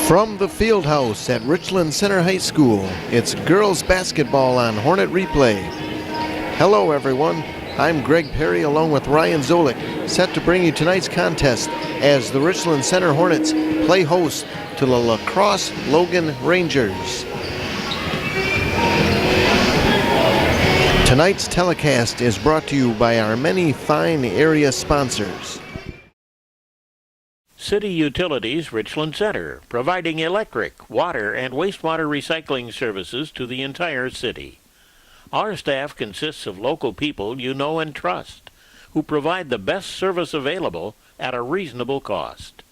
From the field house at Richland Center High School, it's girls basketball on Hornet Replay. Hello everyone, I'm Greg Perry along with Ryan Zolik, set to bring you tonight's contest as the Richland Center Hornets play host to the LaCrosse-Logan Rangers. Tonight's telecast is brought to you by our many fine area sponsors. City Utilities Richland Center, providing electric, water, and wastewater recycling services to the entire city. Our staff consists of local people you know and trust, who provide the best service available at a reasonable cost.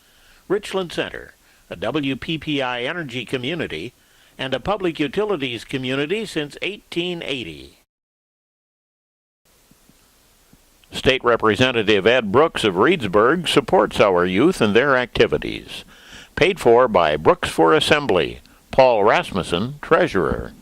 Richland Center, a WPPI energy community, and a public utilities community since 1880. State Representative Ed Brooks of Reedsburg supports our youth and their activities. Paid for by Brooks for Assembly. Paul Rasmussen, Treasurer.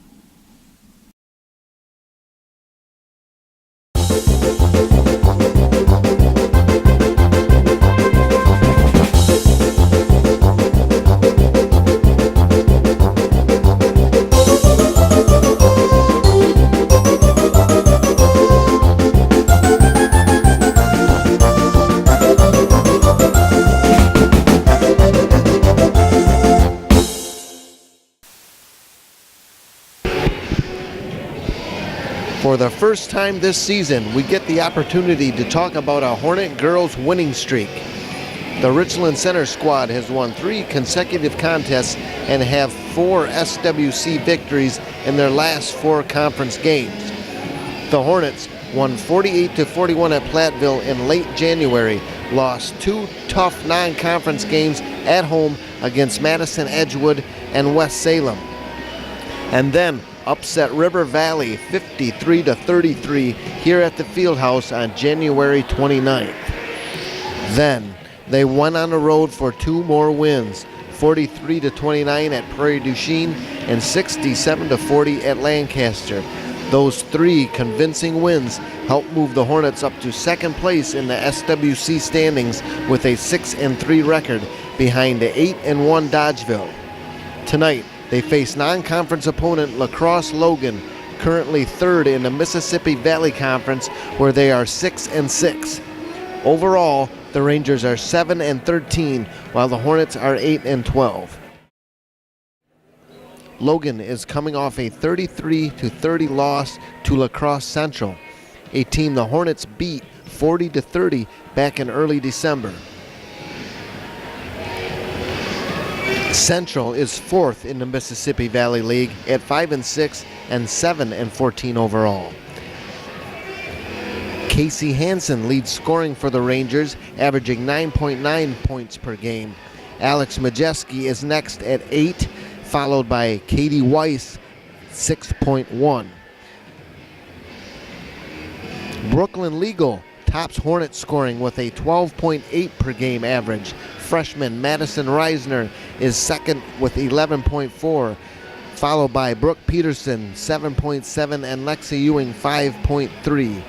For the first time this season, we get the opportunity to talk about a Hornet girls winning streak. The Richland Center squad has won 3 consecutive contests and have 4 SWC victories in their last 4 conference games. The Hornets won 48-41 at Platteville in late January, lost 2 tough non-conference games at home against Madison Edgewood and West Salem, and then upset River Valley 53-33 here at the Fieldhouse on January 29th. Then they went on the road for 2 more wins, 43-29 at Prairie du Chien and 67-40 at Lancaster. Those 3 convincing wins helped move the Hornets up to 2nd place in the SWC standings with a 6-3 record behind the 8-1 Dodgeville. Tonight, they face non-conference opponent LaCrosse-Logan, currently 3rd in the Mississippi Valley Conference, where they are 6-6. Overall, the Rangers are 7-13, while the Hornets are 8-12. Logan is coming off a 33-30 loss to LaCrosse Central, a team the Hornets beat 40-30 back in early December. Central is 4th in the Mississippi Valley League at 5-6 and 7-14 overall. Casey Hansen leads scoring for the Rangers, averaging 9.9 points per game. Alex Majeski is next at 8, followed by Katie Weiss, 6.1. Brooklyn Legal tops Hornet scoring with a 12.8 per game average. Freshman Madison Reisner is 2nd with 11.4, followed by Brooke Peterson 7.7 and Lexi Ewing 5.3.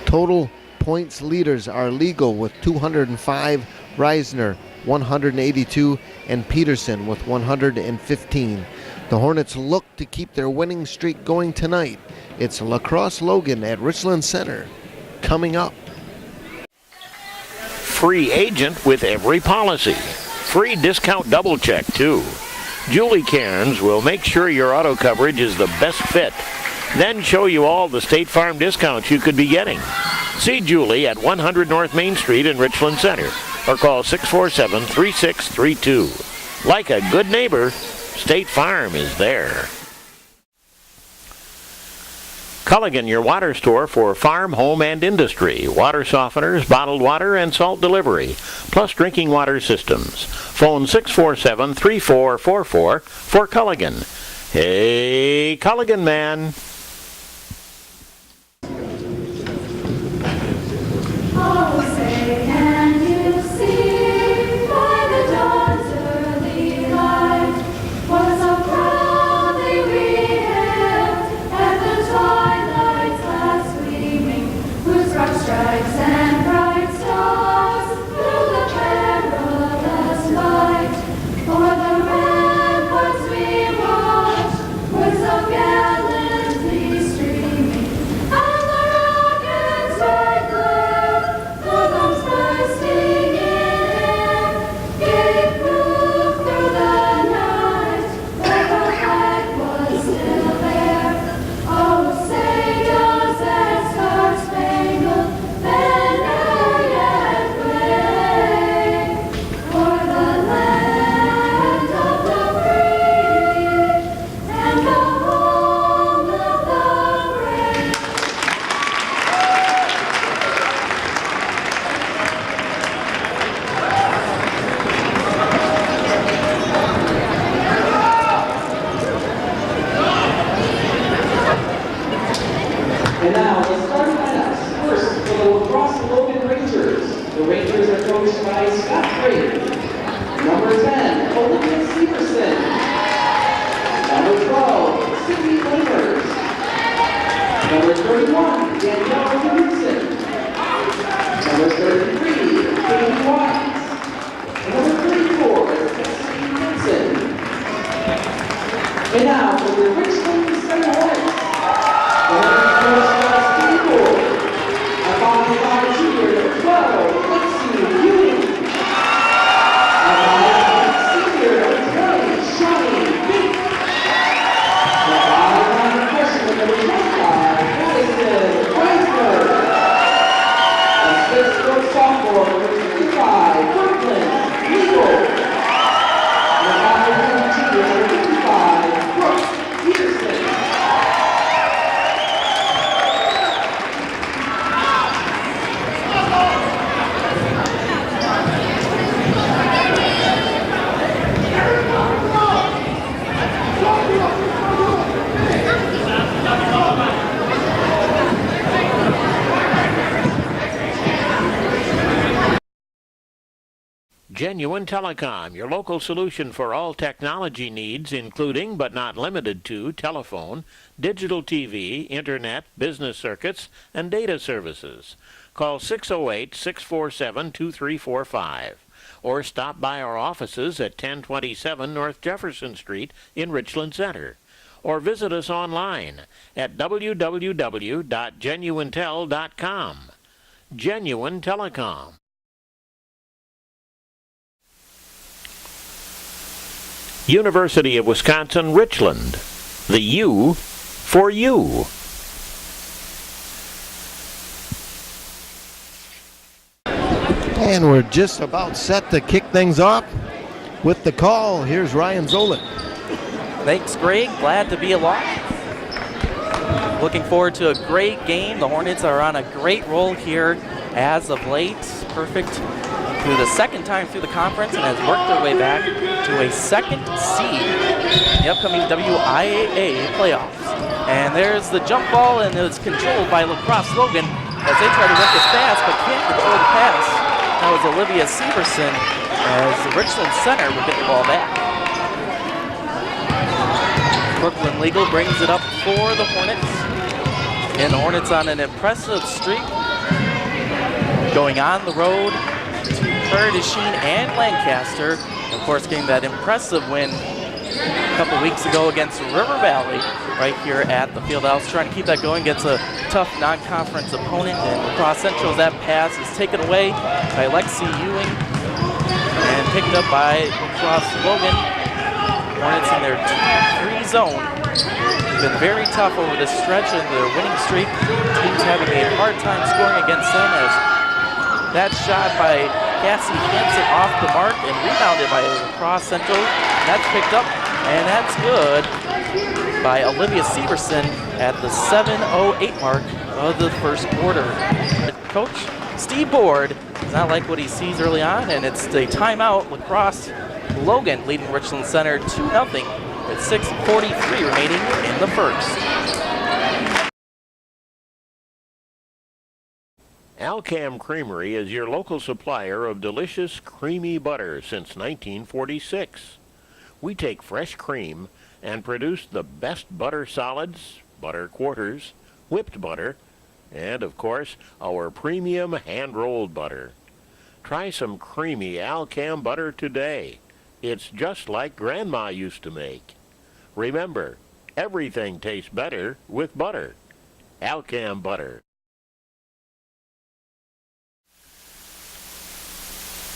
Total points leaders are Legal with 205, Reisner 182, and Peterson with 115. The Hornets look to keep their winning streak going tonight. It's LaCrosse-Logan at Richland Center coming up. Free agent with every policy. Free discount double check too. Julie Cairns will make sure your auto coverage is the best fit, then show you all the State Farm discounts you could be getting. See Julie at 100 North Main Street in Richland Center or call 647-3632. Like a good neighbor, State Farm is there. Culligan, your water store for farm, home, and industry. Water softeners, bottled water, and salt delivery, plus drinking water systems. Phone 647-3444 for Culligan. Hey, Culligan man. Stripes and bright stars through the perilous night, for the by Scott Brady. Number 10, Olivia Severson. Number 12, Sydney Lamers. Number 31, Danielle Henderson. Number 33, Katie Wise. And number 34, Cassidy Henson. And now for the Richland Center Hornets. The Hornets coach by Steve Ford. A 5'5" junior, number 12, Lexi Ewing. A 5'8" senior, number 20, Shawnee Bink. The 5'9" freshman, number 25, Madison Weisberg. A 6' sophomore, number 25, Brooklyn Legal. The 5'10" junior, number 55, Brooke Peterson. Genuine Telecom, your local solution for all technology needs, including but not limited to telephone, digital TV, internet, business circuits, and data services. Call 608-647-2345 or stop by our offices at 1027 North Jefferson Street in Richland Center, or visit us online at www.genuinetel.com. Genuine Telecom. University of Wisconsin-Richland. The U for you. And we're just about set to kick things off with the call. Here's Ryan Zolik. Thanks, Greg. Glad to be along. Looking forward to a great game. The Hornets are on a great roll here as of late. Perfect through the second time through the conference and has worked their way back to a second seed in the upcoming WIAA playoffs. And there's the jump ball, and it's controlled by LaCrosse-Logan as they try to work this pass, but can't control the pass. That was Olivia Severson as the Richland Center will get the ball back. Brooklyn Legal brings it up for the Hornets. And the Hornets on an impressive streak, going on the road to Prairie-du-Chien and Lancaster. Of course, getting that impressive win a couple weeks ago against River Valley right here at the Fieldhouse. Trying to keep that going, gets a tough non-conference opponent, and across Central, that pass is taken away by Lexi Ewing and picked up by LaCrosse-Logan. Hornets in their 2-3 zone. Been very tough over this stretch in their winning streak. Teams having a hard time scoring against them, as that shot by Cassie Hansen off the mark and rebounded by LaCrosse Central. That's picked up, and that's good by Olivia Severson at the 7:08 mark of the first quarter. Coach Steve Board does not like what he sees early on, and it's the timeout. LaCrosse-Logan leading Richland Center 2-0 with 6:43 remaining in the first. Alcam Creamery is your local supplier of delicious, creamy butter since 1946. We take fresh cream and produce the best butter solids, butter quarters, whipped butter, and, of course, our premium hand-rolled butter. Try some creamy Alcam butter today. It's just like Grandma used to make. Remember, everything tastes better with butter. Alcam butter.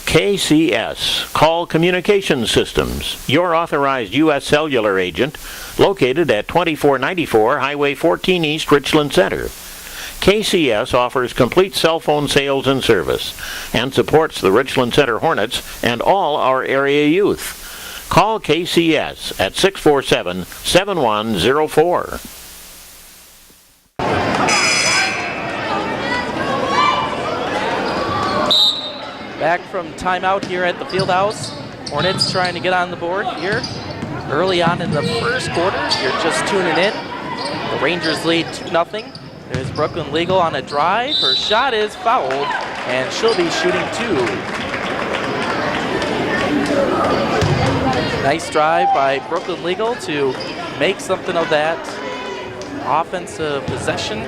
KCS, Call Communications Systems, your authorized U.S. cellular agent, located at 2494 Highway 14 East, Richland Center. KCS offers complete cell phone sales and service and supports the Richland Center Hornets and all our area youth. Call KCS at 647-7104. Back from timeout here at the Fieldhouse. Hornets trying to get on the board here early on in the first quarter. You're just tuning in. The Rangers lead 2-0. There's Brooklyn Legal on a drive. Her shot is fouled, and she'll be shooting two. Nice drive by Brooklyn Legal to make something of that offensive possession.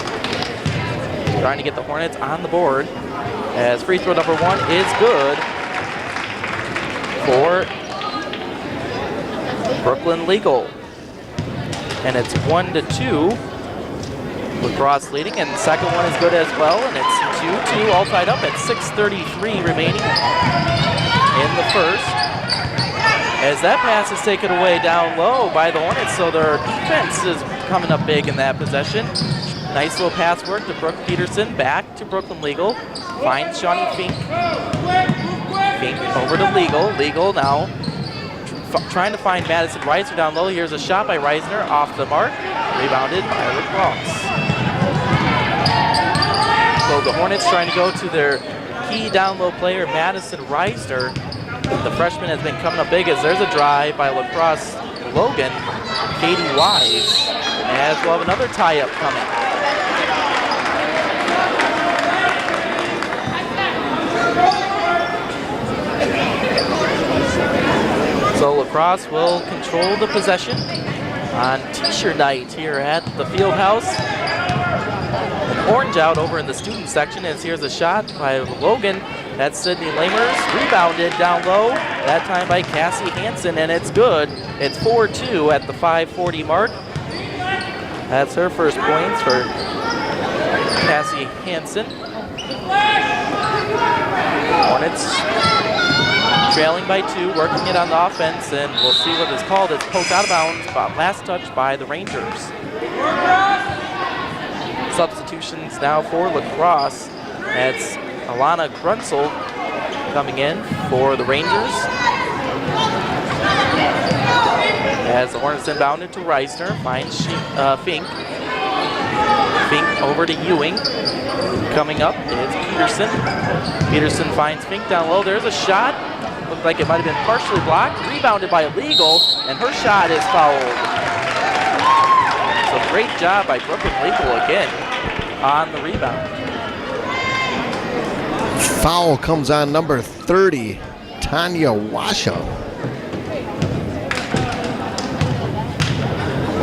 Trying to get the Hornets on the board as free throw number 1 is good for Brooklyn Legal. And it's 1-2. Lacrosse leading, and the second one is good as well, and it's 2-2, all tied up at 6:33 remaining in the first. As that pass is taken away down low by the Hornets, so their defense is coming up big in that possession. Nice little pass work to Brooke Peterson, back to Brooklyn Legal, finds Shawnee Fink. Fink over to Legal. Legal now trying to find Madison Reisner down low. Here's a shot by Reisner, off the mark, rebounded by Lacrosse. So the Hornets trying to go to their key down low player, Madison Reisner. The freshman has been coming up big as there's a drive by Lacrosse Logan, Katie Wise, as we'll have another tie-up coming. So Lacrosse will control the possession on t-shirt night here at the field house. An orange out over in the student section as here's a shot by Logan. That's Sydney Lamers, rebounded down low, that time by Cassie Hansen, and it's good. It's 4-2 at the 5:40 mark. That's her first points for Cassie Hansen. Hornets trailing by 2, working it on the offense, and we'll see what is called. It's poked out of bounds, but last touch by the Rangers. Substitutions now for Lacrosse. That's Alana Grunsel coming in for the Rangers. As the Hornets inbounded to Reisner, finds Fink. Fink over to Ewing. Coming up is Peterson. Peterson finds Fink down low. There's a shot. Looked like it might have been partially blocked. Rebounded by Legal, and her shot is fouled. So great job by Brooklyn Legal again on the rebound. Foul comes on number 30, Tanya Washa.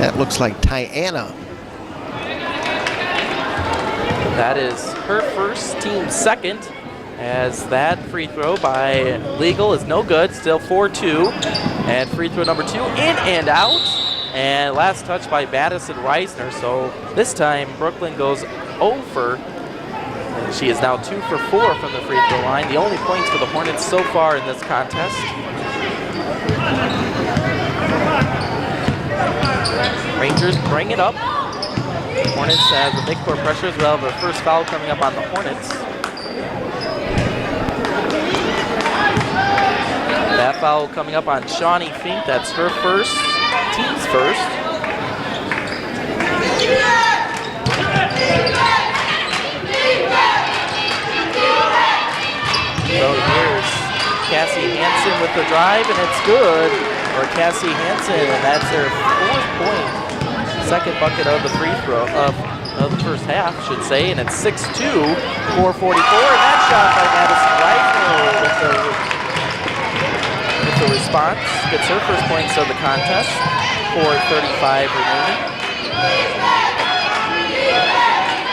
That looks like Tiana. That is her first, team second, as that free throw by Legal is no good, still 4-2. And free throw number 2, in and out. And last touch by Madison Reisner, so this time Brooklyn goes over. She is now 2 for 4 from the free throw line. The only points for the Hornets so far in this contest. Rangers bring it up. Hornets has a big court pressure as well. Their first foul coming up on the Hornets. That foul coming up on Shawnee Fink. That's her first, team's first. So here's Cassie Hansen with the drive, and it's good for Cassie Hansen, and that's her 4th point. Second bucket of the free throw of the first half, should say, and it's 6-2, 4:44, and that shot by Madison Reisner with the response. Gets her first points of the contest, 4:35 remaining.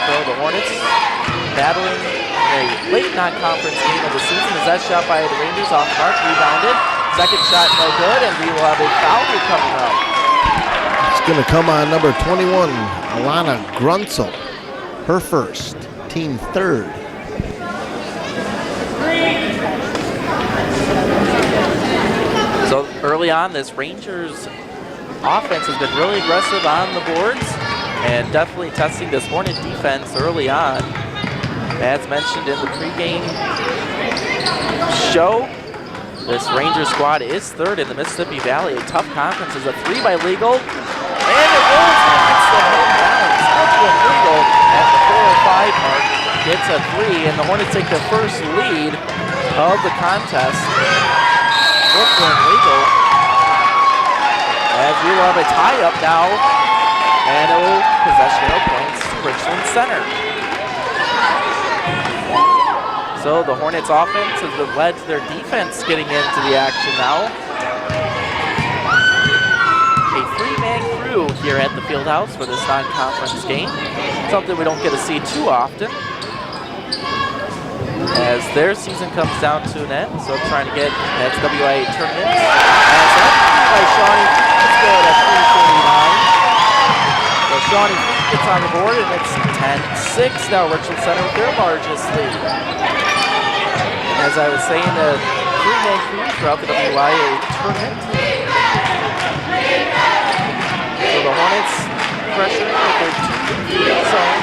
So the Hornets battling a late non-conference game of the season as that shot by the Rangers off the mark, rebounded. Second shot no good, and we will have a foul coming up. It's going to come on number 21, Alana Grunsel. Her first, team third. So early on, this Rangers offense has been really aggressive on the boards and definitely testing this Hornet defense early on. As mentioned in the pregame show, this Ranger squad is third in the Mississippi Valley. A tough conference is a 3 by Legal. And it rolls against the home balance. Brooklyn Legal at the 4:05 mark gets a 3, and the Hornets take their first lead of the contest. Brooklyn Legal, as we will have a tie-up now, and it will possession of points to Richland Center. So the Hornets offense has been led to their defense getting into the action now. here at the field house for this non-conference game. Something we don't get to see too often as their season comes down to an end. So trying to get that's WIA tournament. As that by Shawnee is good at 3:49. So Shawnee gets on the board and it's 10-6 now. Richland Center with their largest lead. As I was saying, the three-man crew throughout the WIA tournament. So the Hornets pressuring with their 2-3 zone.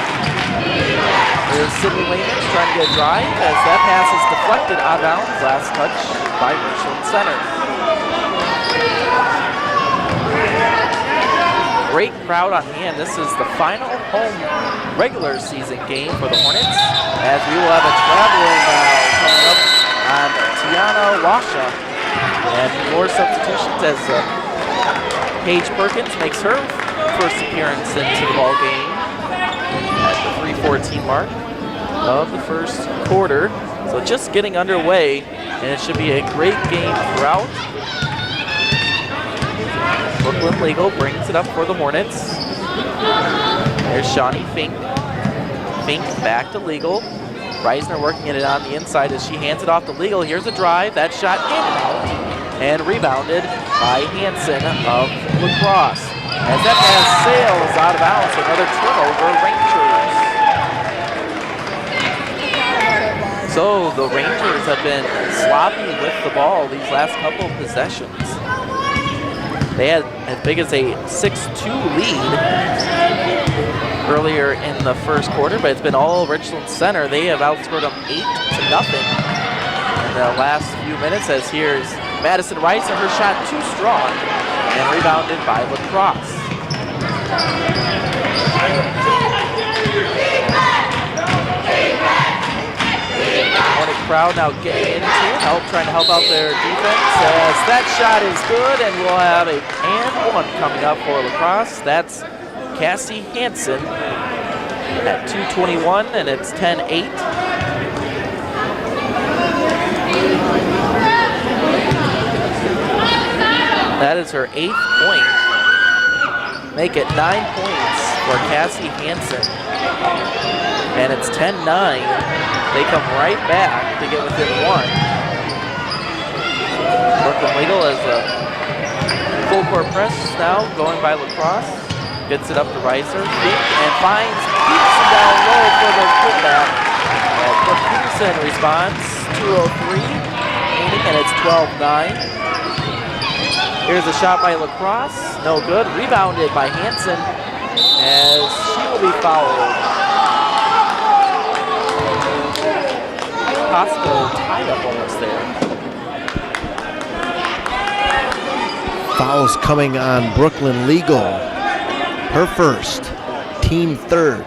There's Sidney Lehman trying to get a drive as that pass is deflected out of bounds. Last touch by Richland Center. Great crowd on hand. This is the final home regular season game for the Hornets as we will have a traveling coming up on Tiana Washa. And more substitutions as Paige Perkins makes her first appearance into the ball game at the 3:14 mark of the first quarter. So just getting underway, and it should be a great game throughout. Brooklyn Legal brings it up for the Hornets. There's Shawnee Fink. Fink back to Legal. Reisner working it on the inside as she hands it off to Legal. Here's a drive. That shot in and out. And rebounded by Hanson of La Crosse. As that pass sails out of bounds, another turnover, Rangers. So the Rangers have been sloppy with the ball these last couple of possessions. They had as big as a 6-2 lead earlier in the first quarter, but it's been all Richland Center. They have outscored them 8-0 in the last few minutes. As here's Madison Rice, and her shot too strong, and rebounded by La Crosse. Hornet crowd now getting into it, trying to help out their defense. As that shot is good, and we'll have a and one coming up for La Crosse. That's Cassie Hansen at 2:21, and it's 10-8. That is her 8th point. Make it 9 points for Cassie Hansen. And it's 10-9. They come right back to get within 1. Brooklyn Legal as a full court press now going by La Crosse. Gets it up to Reiser and finds Peterson down low for the putback. Brooke Peterson responds, 2:03 remaining, and it's 12-9. Here's a shot by La Crosse, no good. Rebounded by Hanson as she will be fouled. Possible tie-up almost there. Fouls coming on Brooklyn Legal. Her first, team third.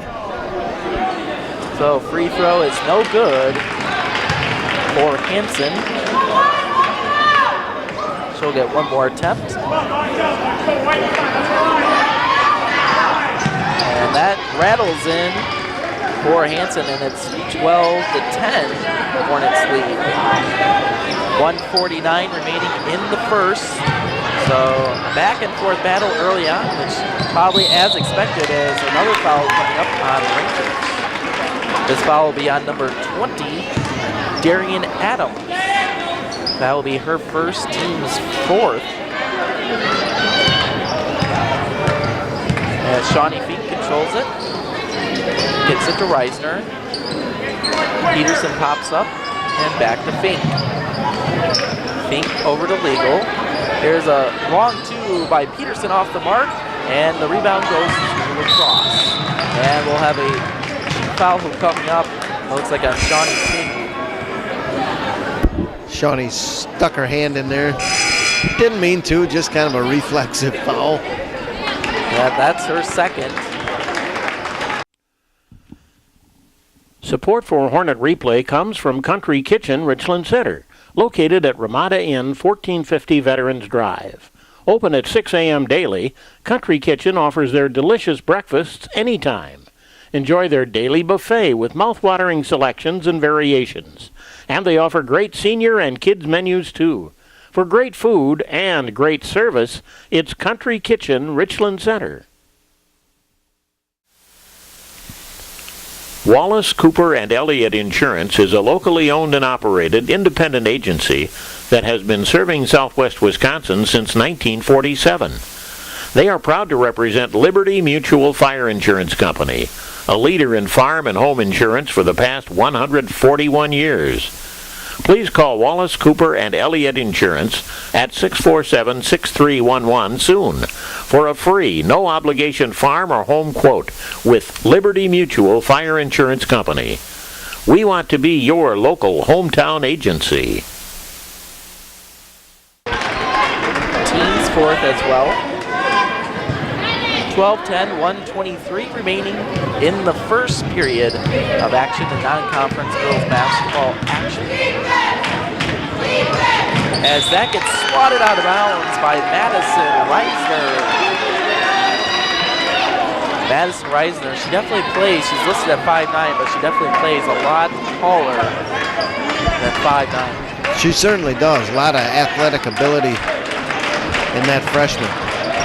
So free throw is no good for Hanson. She'll get one more attempt. And that rattles in for Hanson, and it's 12-10 Hornets lead. 1:49 remaining in the first. So back and forth battle early on, which probably as expected as another foul coming up on Rangers. This foul will be on number 20, Darian Adams. That will be her first, team's 4th. As Shawnee Feet controls it. Gets it to Reisner. Peterson pops up and back to Fink. Fink over to Legal. There's a long 2 by Peterson off the mark, and the rebound goes to La Crosse. And we'll have a foul coming up. Looks like on Shawnee Fink. Shawnee stuck her hand in there. Didn't mean to, just kind of a reflexive foul. Yeah, that's her second. Support for Hornet Replay comes from Country Kitchen Richland Center, located at Ramada Inn, 1450 Veterans Drive. Open at 6 a.m. daily, Country Kitchen offers their delicious breakfasts anytime. Enjoy their daily buffet with mouth-watering selections and variations. And they offer great senior and kids menus too. For great food and great service, it's Country Kitchen Richland Center. Wallace, Cooper, and Elliott Insurance is a locally owned and operated independent agency that has been serving Southwest Wisconsin since 1947. They are proud to represent Liberty Mutual Fire Insurance Company, a leader in farm and home insurance for the past 141 years. Please call Wallace, Cooper, and Elliott Insurance at 647-6311 soon for a free, no-obligation farm or home quote with Liberty Mutual Fire Insurance Company. We want to be your local hometown agency. Teams fourth as well. 12-10, 1:23 remaining in the first period of action in non-conference girls basketball action. As that gets swatted out of bounds by Madison Reisner. Madison Reisner, she definitely plays, she's listed at 5'9", but she definitely plays a lot taller than 5'9". She certainly does. A lot of athletic ability in that freshman.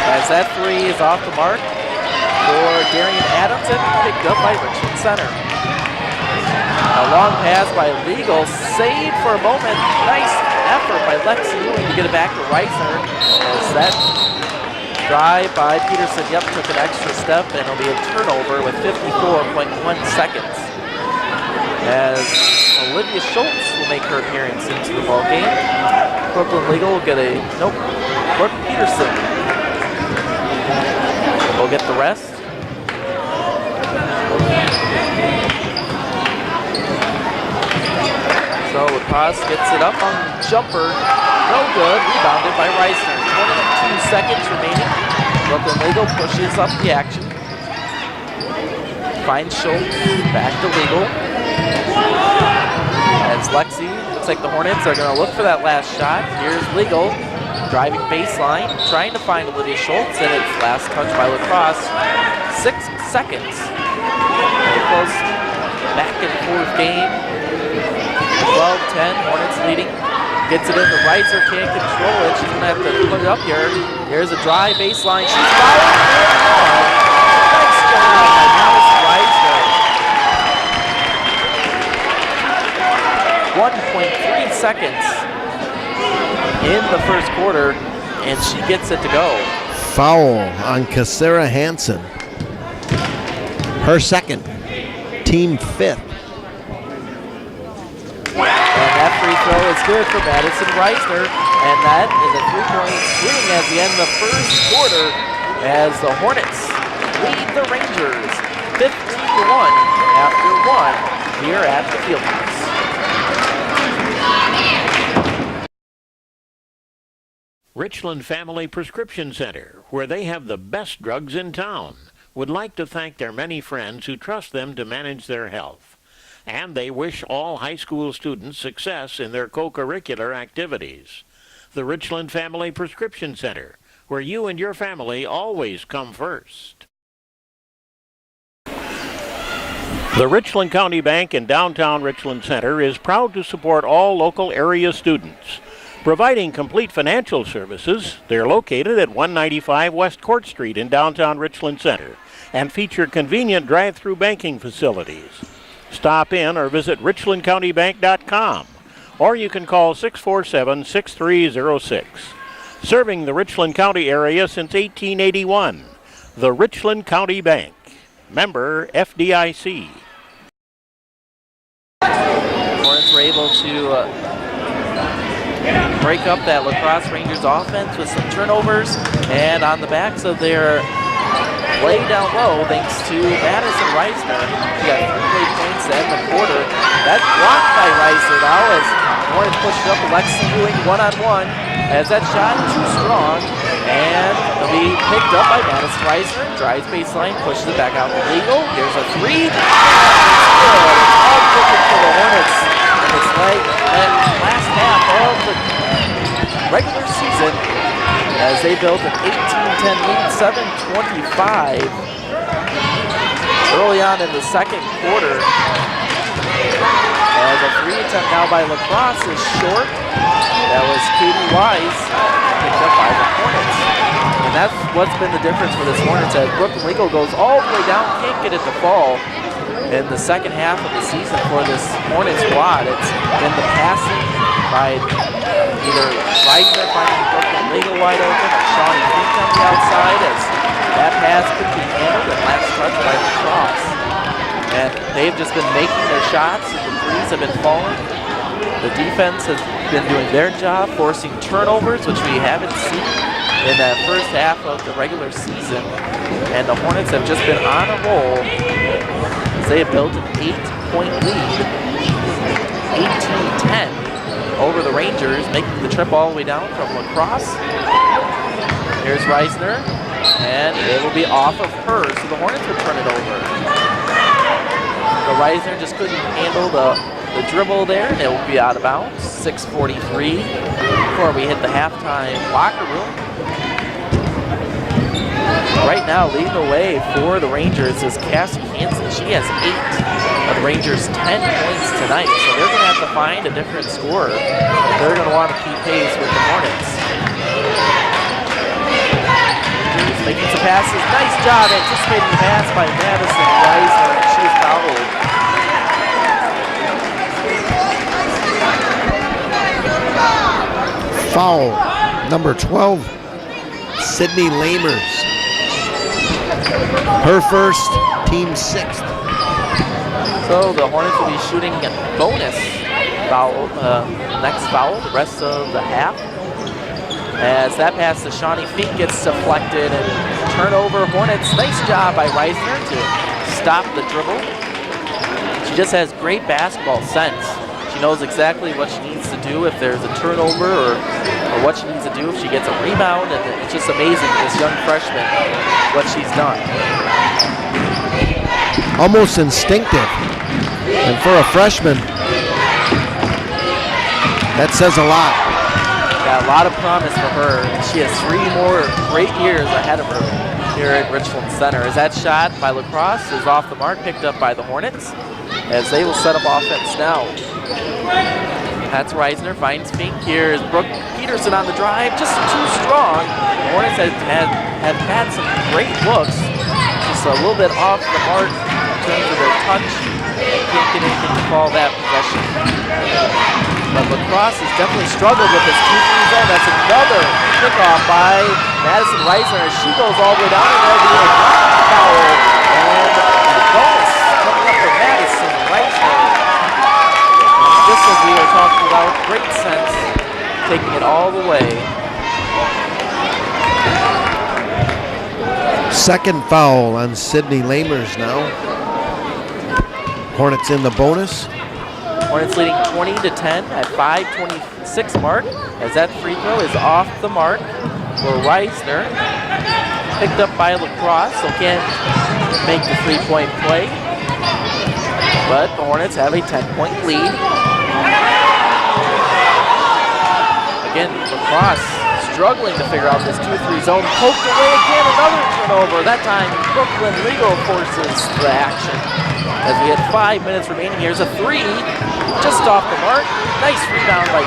As that three is off the mark for Darian Adams and picked up by Richmond Center. A long pass by Legal, saved for a moment. Nice effort by Lexi Ewing to get it back to Reisner. As that drive by Peterson, took an extra step, and it'll be a turnover with 54.1 seconds. As Olivia Schultz will make her appearance into the ballgame. Brooklyn Legal will get a, Brooke Peterson will get the rest. So LaCrosse gets it up on jumper. No good. Rebounded by Reisner. 22 seconds remaining. Brooklyn Legal pushes up the action. Finds Schultz. Back to Legal. As Lexi, looks like the Hornets are going to look for that last shot. Here's Legal. Driving baseline, trying to find Olivia Schultz, and it's last touch by LaCrosse. 6 seconds. Very close back and forth game. 12-10, Hornets leading. Gets it into Reiser, can't control it. She's going to have to put it up here. Here's a dry baseline. She's fouled. Nice job by Alice Reiser. 1.3 seconds in the first quarter, and she gets it to go. Foul on Cassara Hansen. Her second, team fifth. And that free throw is good for Madison Reisner, and that is a three-point swing at the end of the first quarter as the Hornets lead the Rangers 15-1 after one here at the Fieldhouse. Richland Family Prescription Center, where they have the best drugs in town, would like to thank their many friends who trust them to manage their health. And they wish all high school students success in their co-curricular activities. The Richland Family Prescription Center, where you and your family always come first. The Richland County Bank in downtown Richland Center is proud to support all local area students. Providing complete financial services, they're located at 195 West Court Street in downtown Richland Center and feature convenient drive-through banking facilities. Stop in or visit richlandcountybank.com, or you can call 647-6306. Serving the Richland County area since 1881, the Richland County Bank. Member FDIC. Hornets were able to break up that LaCrosse Rangers offense with some turnovers, and on the backs of their play down low, thanks to Madison Reisner. She got 3 late points to end the quarter. That's blocked by Reisner now as Hornets pushed up Alexi Ewing one-on-one as that shot too strong, and it'll be picked up by Madison Reisner. Drives baseline, pushes it back out to Legal. Here's a three. It's good. It's all clicking for the Hornets. And it's like that last half of the regular season as they built an 18-10 lead, 7:25 early on in the second quarter. As a three attempt now by LaCrosse is short. That was Katie Wise, picked up by the Hornets. And that's what's been the difference for this Hornets as Brooklyn Legal goes all the way down, can't get it to fall. In the second half of the season for this Hornet squad, it's been the passing by either Reisner finding Brooklyn Legal wide open or Shawnee Fink on the outside as that pass could be handled and last touch by Lacrosse. And they've just been making their shots, the threes have been falling. The defense has been doing their job, forcing turnovers, which we haven't seen in that first half of the regular season. And the Hornets have just been on a roll. They have built an 8-point lead, 18-10 over the Rangers, making the trip all the way down from Lacrosse. Here's Reisner, and it will be off of her, so the Hornets would turn it over. But Reisner just couldn't handle the dribble there, and it will be out of bounds. 6:43 before we hit the halftime locker room. Right now, leading the way for the Rangers is Cassie Hansen. She has 8 of the Rangers' 10 points tonight, so they're going to have to find a different scorer. They're going to want to keep pace with the Hornets. Rangers making some passes. Nice job anticipating the pass by Madison Reisner, and she is fouled. Foul, number 12, Sydney Lamers. Her first, team 6th. So the Hornets will be shooting bonus foul, next foul, the rest of the half. As that pass to Shawnee Fink gets deflected and turnover Hornets. Nice job by Reisner to stop the dribble. She just has great basketball sense. She knows exactly what she needs to do if there's a turnover or what she needs to do if she gets a rebound, and it's just amazing, this young freshman, what she's done. Almost instinctive. And for a freshman, that says a lot. Got a lot of promise for her, and she has 3 more great years ahead of her here at Richland Center. As that shot by Lacrosse is off the mark, picked up by the Hornets, as they will set up offense now. That's Reisner, finds Fink. Here is Brooke Peterson on the drive, just too strong. The Hornets have had some great looks, just a little bit off the mark in terms of their touch. They can't get anything to call that possession. But Lacrosse has definitely struggled with this 2-3 zone. That's another kickoff by Madison Reisner as she goes all the way down, and there'll be a foul. And a bonus coming up for Madison Reisner. Just as we were talking about, great sense, taking it all the way. Second foul on Sydney Lamers now. Hornets in the bonus. Hornets leading 20-10 at 5:26 mark, as that free throw is off the mark for Reisner. Picked up by Lacrosse, so can't make the 3-point play. But the Hornets have a 10-point lead. Again, Lacrosse struggling to figure out this 2-3 zone. Poked away again, another turnover. That time, Brooklyn Legal forces the action. As we had 5 minutes remaining, here's a 3, just off the mark. Nice rebound by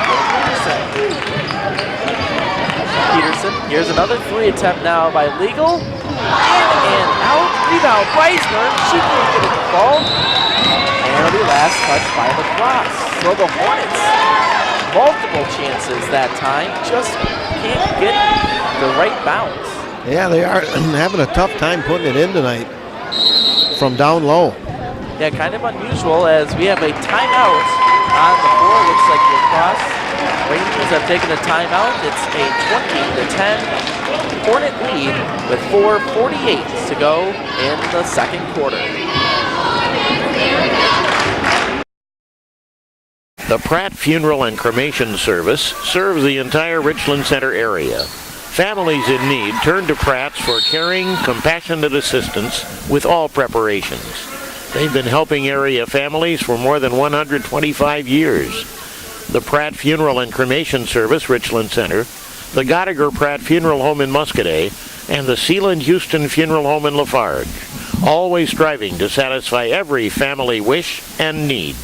Peterson. Here's another 3 attempt now by Legal. In and out, rebound, Reisner. She can't get it to fall. And it'll be last touch by Lacrosse. So the Hornets, multiple chances that time, just can't get the right bounce. Yeah, they are having a tough time putting it in tonight from down low. Yeah, kind of unusual as we have a timeout on the floor. Looks like Lacrosse Rangers have taken a timeout. It's a 20-10 Hornet lead with 4:48 to go in the second quarter. The Pratt Funeral and Cremation Service serves the entire Richland Center area. Families in need turn to Pratt's for caring, compassionate assistance with all preparations. They've been helping area families for more than 125 years. The Pratt Funeral and Cremation Service, Richland Center, the Gottiger Pratt Funeral Home in Muscadet, and the Sealand Houston Funeral Home in Lafarge, always striving to satisfy every family wish and need.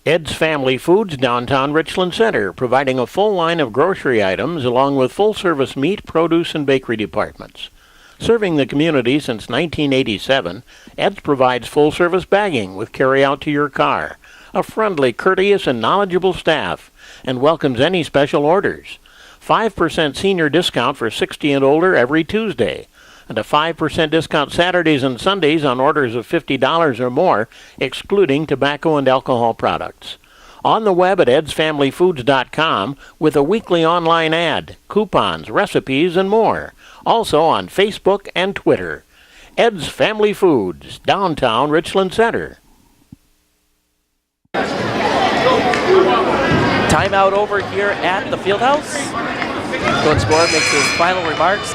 Ed's Family Foods, downtown Richland Center, providing a full line of grocery items along with full-service meat, produce, and bakery departments. Serving the community since 1987, Ed's provides full-service bagging with carry-out to your car, a friendly, courteous, and knowledgeable staff, and welcomes any special orders. 5% senior discount for 60 and older every Tuesday, and a 5% discount Saturdays and Sundays on orders of $50 or more, excluding tobacco and alcohol products. On the web at edsfamilyfoods.com with a weekly online ad, coupons, recipes, and more. Also on Facebook and Twitter. Ed's Family Foods, downtown Richland Center. Timeout over here at the Fieldhouse. Coach Gore makes his final remarks.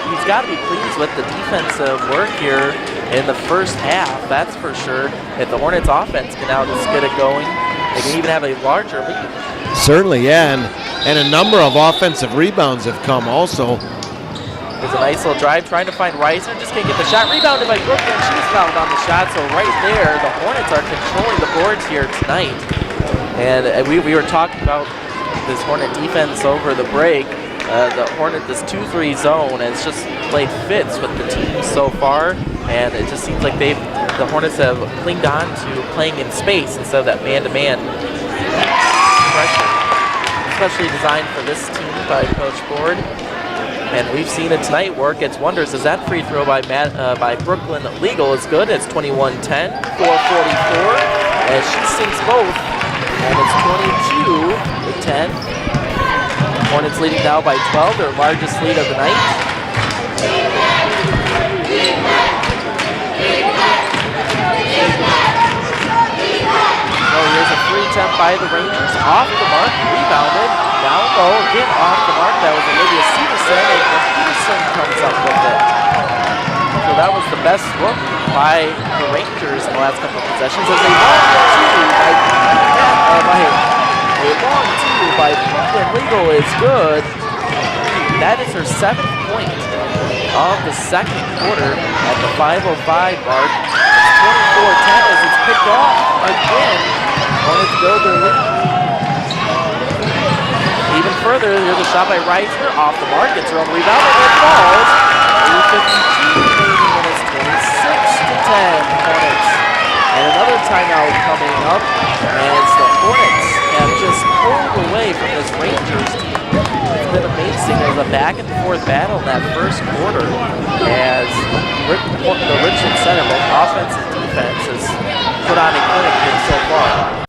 He's got to be pleased with the defensive work here in the first half, that's for sure. If the Hornets offense can now just get it going, they can even have a larger lead. Certainly, yeah, and a number of offensive rebounds have come also. There's a nice little drive trying to find Reiser, just can't get the shot. Rebounded by Brooklyn, she's fouled on the shot, so right there, the Hornets are controlling the boards here tonight. And we were talking about this Hornet defense over the break. The Hornet, this 2-3 zone, has just played fits with the team so far, and it just seems like the Hornets have clinged on to playing in space instead of that man-to-man pressure, especially designed for this team by Coach Ford. And we've seen it tonight work its wonders as that free throw by Brooklyn Legal is good. It's 21-10, 4:44, as she sinks both, and it's 22-10. Hornets leading now by 12, their largest lead of the night. So here's a free attempt by the Rangers, off the mark, rebounded, down low, again off the mark. That was Olivia Severson, and Peterson comes up with it. So that was the best look by the Rangers in the last couple of possessions as they won 2 a long two by Brooklyn Legal is good. That is her 7th point of the second quarter at the 5:05 mark. It's 24-10 as it's picked off again. Hornets build their lead. Even further, here's a shot by Reiser off the mark. Gets her own rebound and it falls. 3:52 remaining and it's 26-10 Hornets. And another timeout coming up as the Hornets have just pulled away from this Rangers team. It's been amazing. There's a back and forth battle in that first quarter as the Richland Center, both offense and defense, has put on a clinic here so far.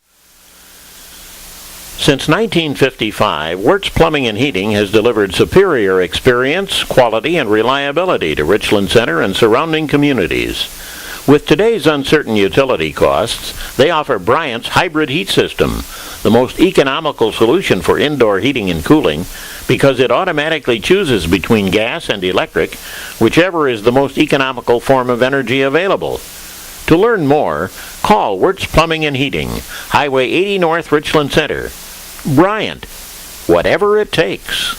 Since 1955, Wirtz Plumbing and Heating has delivered superior experience, quality, and reliability to Richland Center and surrounding communities. With today's uncertain utility costs, they offer Bryant's hybrid heat system, the most economical solution for indoor heating and cooling, because it automatically chooses between gas and electric, whichever is the most economical form of energy available. To learn more, call Wirtz Plumbing and Heating, Highway 80 North, Richland Center. Bryant, whatever it takes.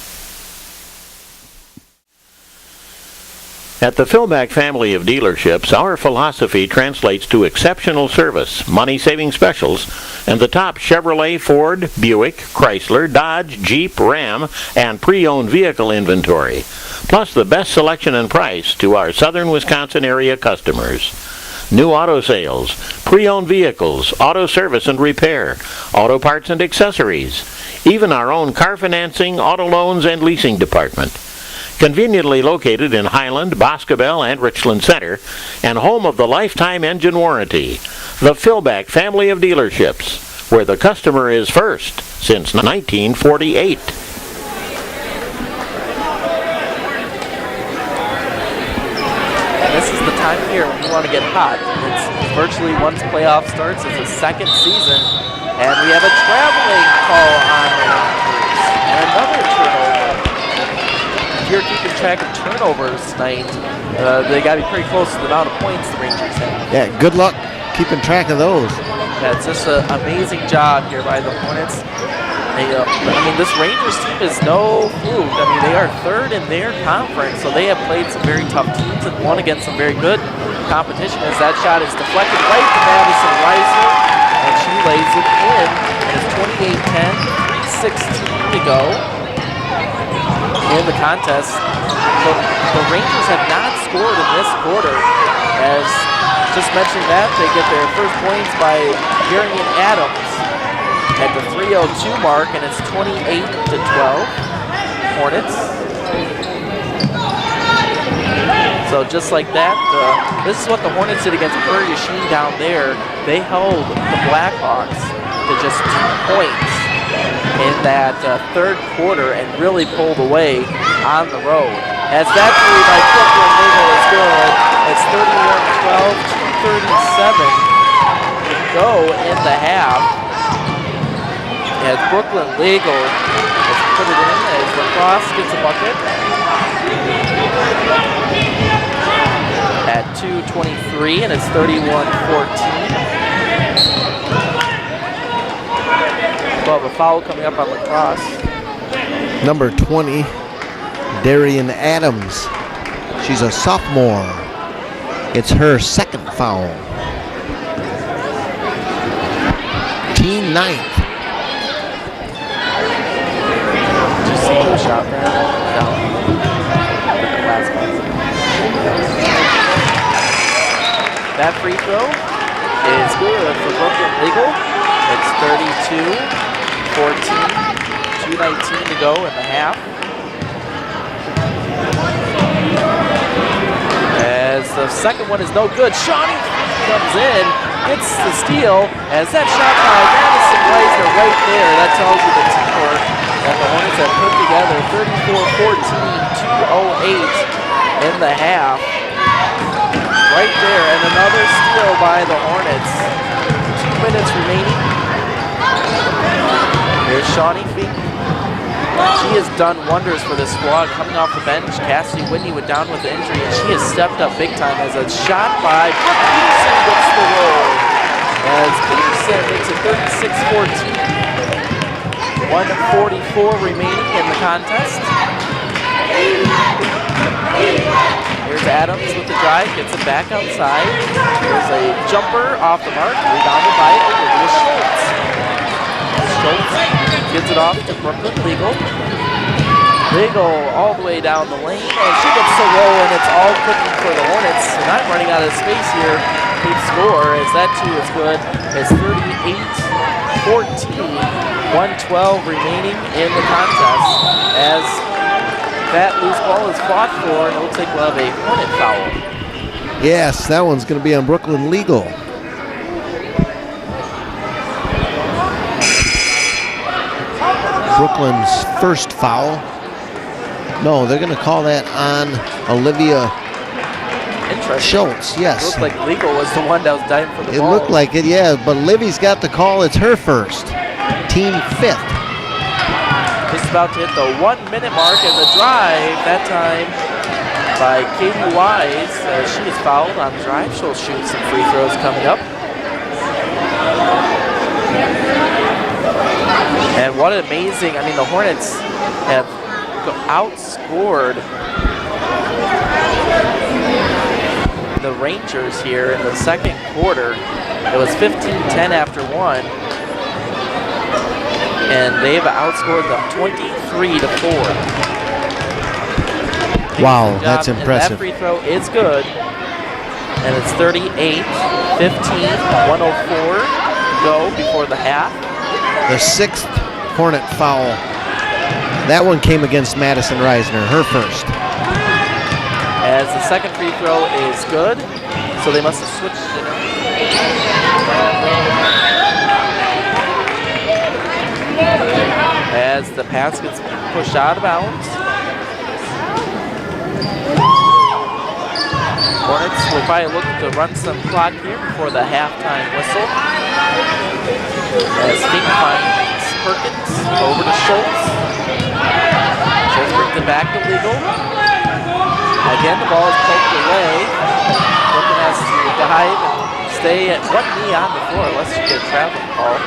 At the Philback family of dealerships, our philosophy translates to exceptional service, money-saving specials, and the top Chevrolet, Ford, Buick, Chrysler, Dodge, Jeep, Ram, and pre-owned vehicle inventory, plus the best selection and price to our southern Wisconsin area customers. New auto sales, pre-owned vehicles, auto service and repair, auto parts and accessories, even our own car financing, auto loans, and leasing department. Conveniently located in Highland, Boscobel, and Richland Center, and home of the lifetime engine warranty, the Philback family of dealerships, where the customer is first since 1948. This is the time of year when you want to get hot. It's virtually once playoff starts, it's the second season, and we have a traveling call on Rangers, and another turnover. If you're keeping track of turnovers tonight, they got to be pretty close to the amount of points the Rangers have. Yeah, good luck keeping track of those. That's just an amazing job here by the Hornets. This Rangers team is no fluke. They are third in their conference, so they have played some very tough teams and won against some very good competition as that shot is deflected right to Madison Reiser, and she lays it in, and it's 28-10, 3:16 to go in the contest. The Rangers have not scored in this quarter. As just mentioning that, they get their first points by Darian Adams at the 3:02 mark, and it's 28-12 Hornets. So just like that, this is what the Hornets did against Prairie du Chien down there. They held the Blackhawks to just 2 points in that third quarter and really pulled away on the road. As that three by Brooklyn Legal is good. It's 31-12, 2:37 to go in the half. As Brooklyn Legal has put it in as Lacrosse gets a bucket. At 2:23, and it's 31-14. Well, a foul coming up on Lacrosse. Number 20, Darian Adams. She's a sophomore. It's her second foul. Team 9th. Did you see the shot there? No. The last one. That free throw is good for Brooklyn Legal. It's 32-14, 2:19 to go in the half. As the second one is no good, Shawnee comes in, gets the steal, as that shot by Madison Reisner right there, that tells you the teamwork that the Hornets have put together. 34-14, 2:08 in the half. Right there, and another steal by the Hornets. 2 minutes remaining. Here's Shawnee Fink. She has done wonders for this squad coming off the bench. Cassidy Whitney went down with the injury, and she has stepped up big time as a shot by Brooke Peterson gets the roll. As Peterson makes it 36-14. 1:44 remaining in the contest. Here's Adams with the drive, gets it back outside. There's a jumper off the mark, rebounded by Olivia Schultz. Schultz gets it off to Brooklyn Legal. Legal all the way down the lane, and she gets the roll, and it's all cooking for the Hornets. And I'm running out of space here. Keep score, as that too is good. It's 38-14, 1:12 remaining in the contest. As that loose ball is fought for, and it looks like we'll have a Hornet foul. Yes, that one's going to be on Brooklyn Legal. Brooklyn's first foul. No, they're going to call that on Olivia Schultz. Yes. It looked like Legal was the one that was diving for the ball. It looked like it, yeah, but Livy's got the call. It's her first. Team 5th. Just about to hit the 1 minute mark as a drive, that time by Katie Wise. She is fouled on the drive. She'll shoot some free throws coming up. And what an amazing, the Hornets have outscored the Rangers here in the second quarter. It was 15-10 after one. And they've outscored them 23-4. Wow, that's impressive. And that free throw is good. And it's 38-15, 1:04 to go before the half. The 6th Hornet foul. That one came against Madison Reisner, her first. As the second free throw is good, so they must have switched it. As the pass gets pushed out of bounds. Hornets will probably look to run some clock here before the halftime whistle. As Fink finds Perkins over to Schultz. Schultz brings it back to Legal. Again, the ball is poked away. Brooklyn has to dive and stay at one knee on the floor unless you get a traveling call.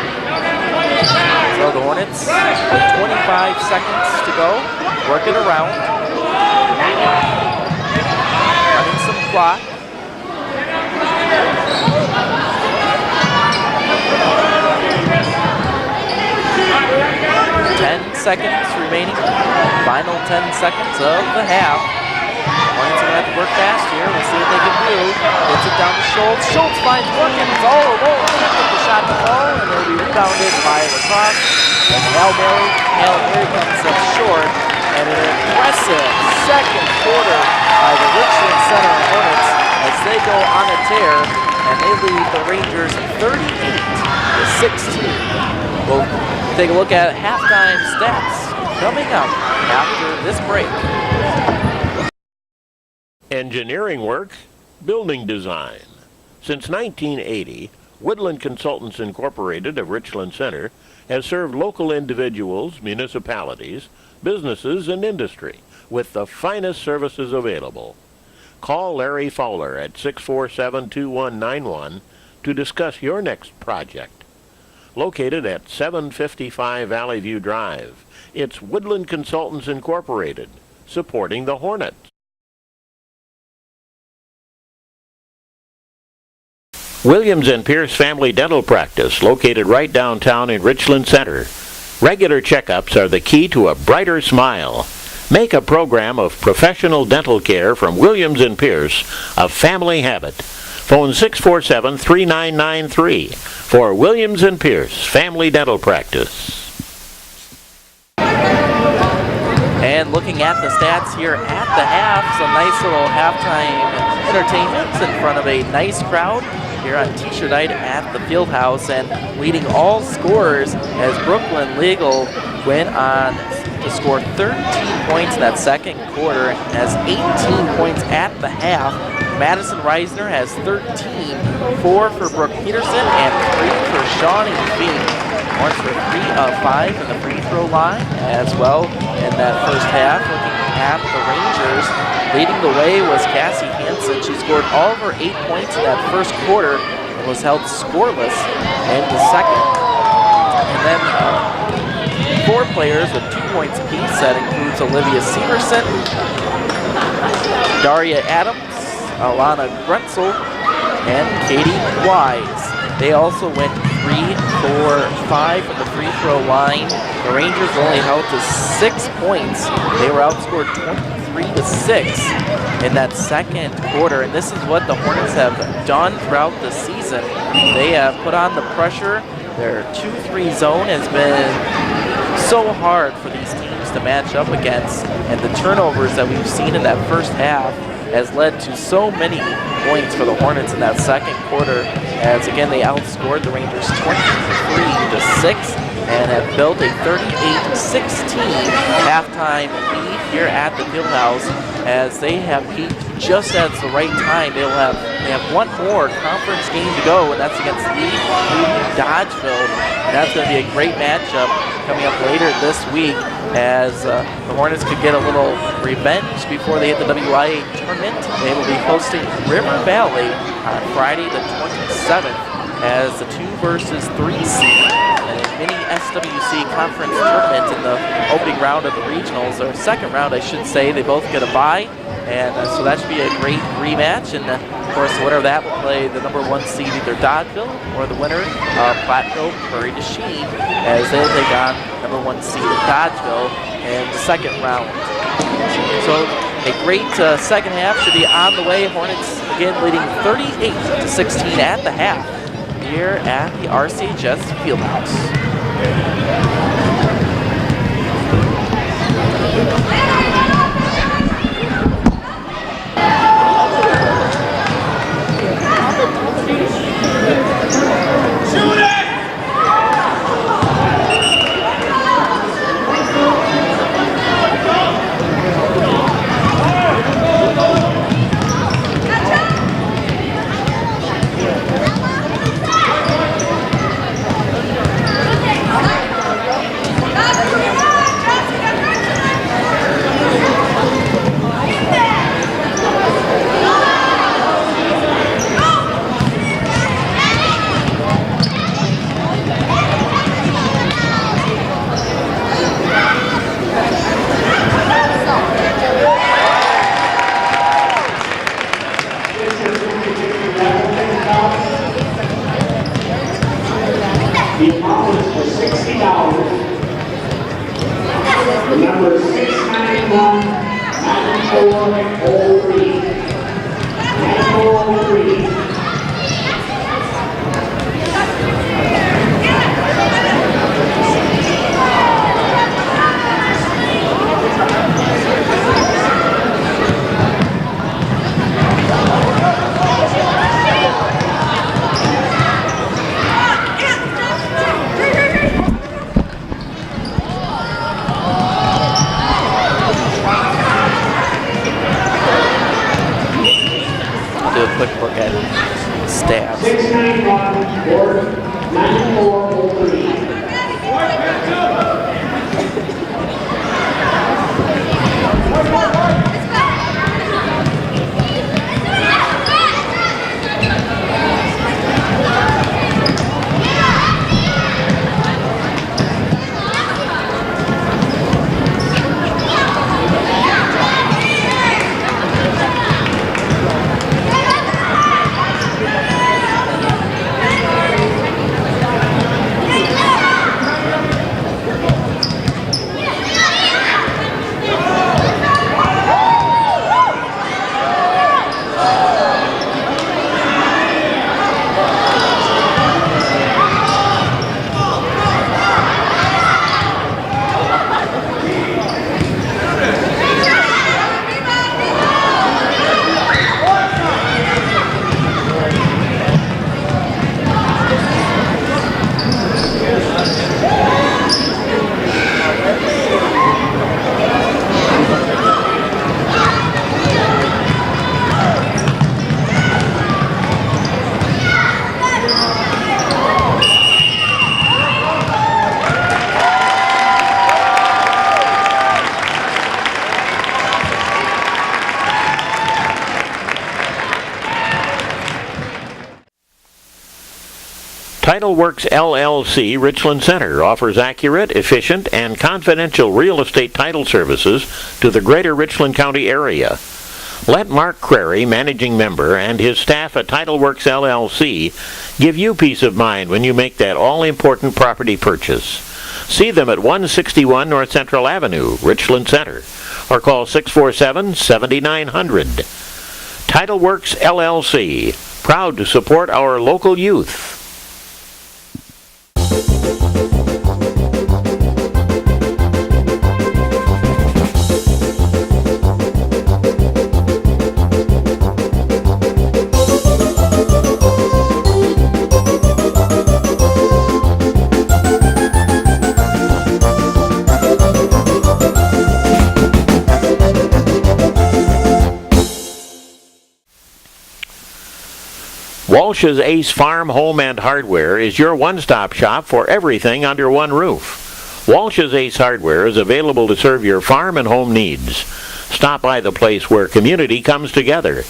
So the Hornets with 25 seconds to go, work it around. Running some clock. seconds remaining. Final 10 seconds of the half. Hornets are going to have to work fast here. We'll see what they can do. Hits it down to Schultz. Schultz finds Wilkins all alone. Can't get the shot to fall, and they'll be rebounded by lacrosse. And Hail Mary comes up short. And an impressive second quarter by the Richland Center Hornets as they go on a tear, and they lead the Rangers 38-16. We'll take a look at halftime stats coming up after this break. Engineering work, building design. Since 1980, Woodland Consultants Incorporated of Richland Center has served local individuals, municipalities, businesses, and industry with the finest services available. Call Larry Fowler at 647-2191 to discuss your next project. Located at 755 Valley View Drive, it's Woodland Consultants Incorporated, supporting the Hornets. Williams and Pierce Family Dental Practice, located right downtown in Richland Center. Regular checkups are the key to a brighter smile. Make a program of professional dental care from Williams and Pierce a family habit. Phone 647-3993 for Williams and Pierce Family Dental Practice. And looking at the stats here at the half, some nice little halftime entertainment in front of a nice crowd here on T-shirt night at the Fieldhouse, and leading all scorers as Brooklyn Legal went on to score 13 points in that second quarter, has 18 points at the half. Madison Reisner has 13, 4 for Brooke Peterson, and 3 for Shawnee Fink. Hornets were 3 of 5 from the free throw line as well in that first half. Looking at the Rangers, leading the way was Cassie Hansen. She scored all of her 8 points in that first quarter and was held scoreless in the second. And then 4 players with 2 points apiece. That includes Olivia Severson, Daria Adams, Alana Grunzel, and Katie Wise. They also went 3, 4, 5 from the free throw line. The Rangers were only held to 6 points. They were outscored 23-6 in that second quarter, and this is what the Hornets have done throughout the season. They have put on the pressure. Their 2-3 zone has been so hard for these teams to match up against, and the turnovers that we've seen in that first half has led to so many points for the Hornets in that second quarter, as again they outscored the Rangers 23-6 and have built a 38-16 halftime lead here at the Fieldhouse, as they have peaked just at the right time. They have one more conference game to go, and that's against Lee Dodgeville, and that's going to be a great matchup coming up later this week, as the Hornets could get a little revenge before they hit the WIA tournament. They will be hosting River Valley on Friday the 27th as the 2 versus 3 seed in a mini SWC conference tournament in the opening round of the regionals, or second round I should say. They both get a bye, and so that should be a great rematch. And of course the winner of that will play the number 1 seed, either Dodgeville or the winner of Platteville Prairie du Chien, as they'll take on number 1 seed Dodgeville in the second round. So a great second half should be on the way. Hornets again leading 38-16 at the half here at the RCHS Fieldhouse. The amount was $60. Number 691, 9403. 9403. Do a quick look at stats. 691, 9403. TitleWorks LLC Richland Center offers accurate, efficient, and confidential real estate title services to the greater Richland County area. Let Mark Crary, managing member, and his staff at TitleWorks LLC give you peace of mind when you make that all-important property purchase. See them at 161 North Central Avenue, Richland Center, or call 647-7900. TitleWorks LLC, proud to support our local youth. Walsh's Ace Farm, Home, and Hardware is your one-stop shop for everything under one roof. Walsh's Ace Hardware is available to serve your farm and home needs. Stop by the place where community comes together.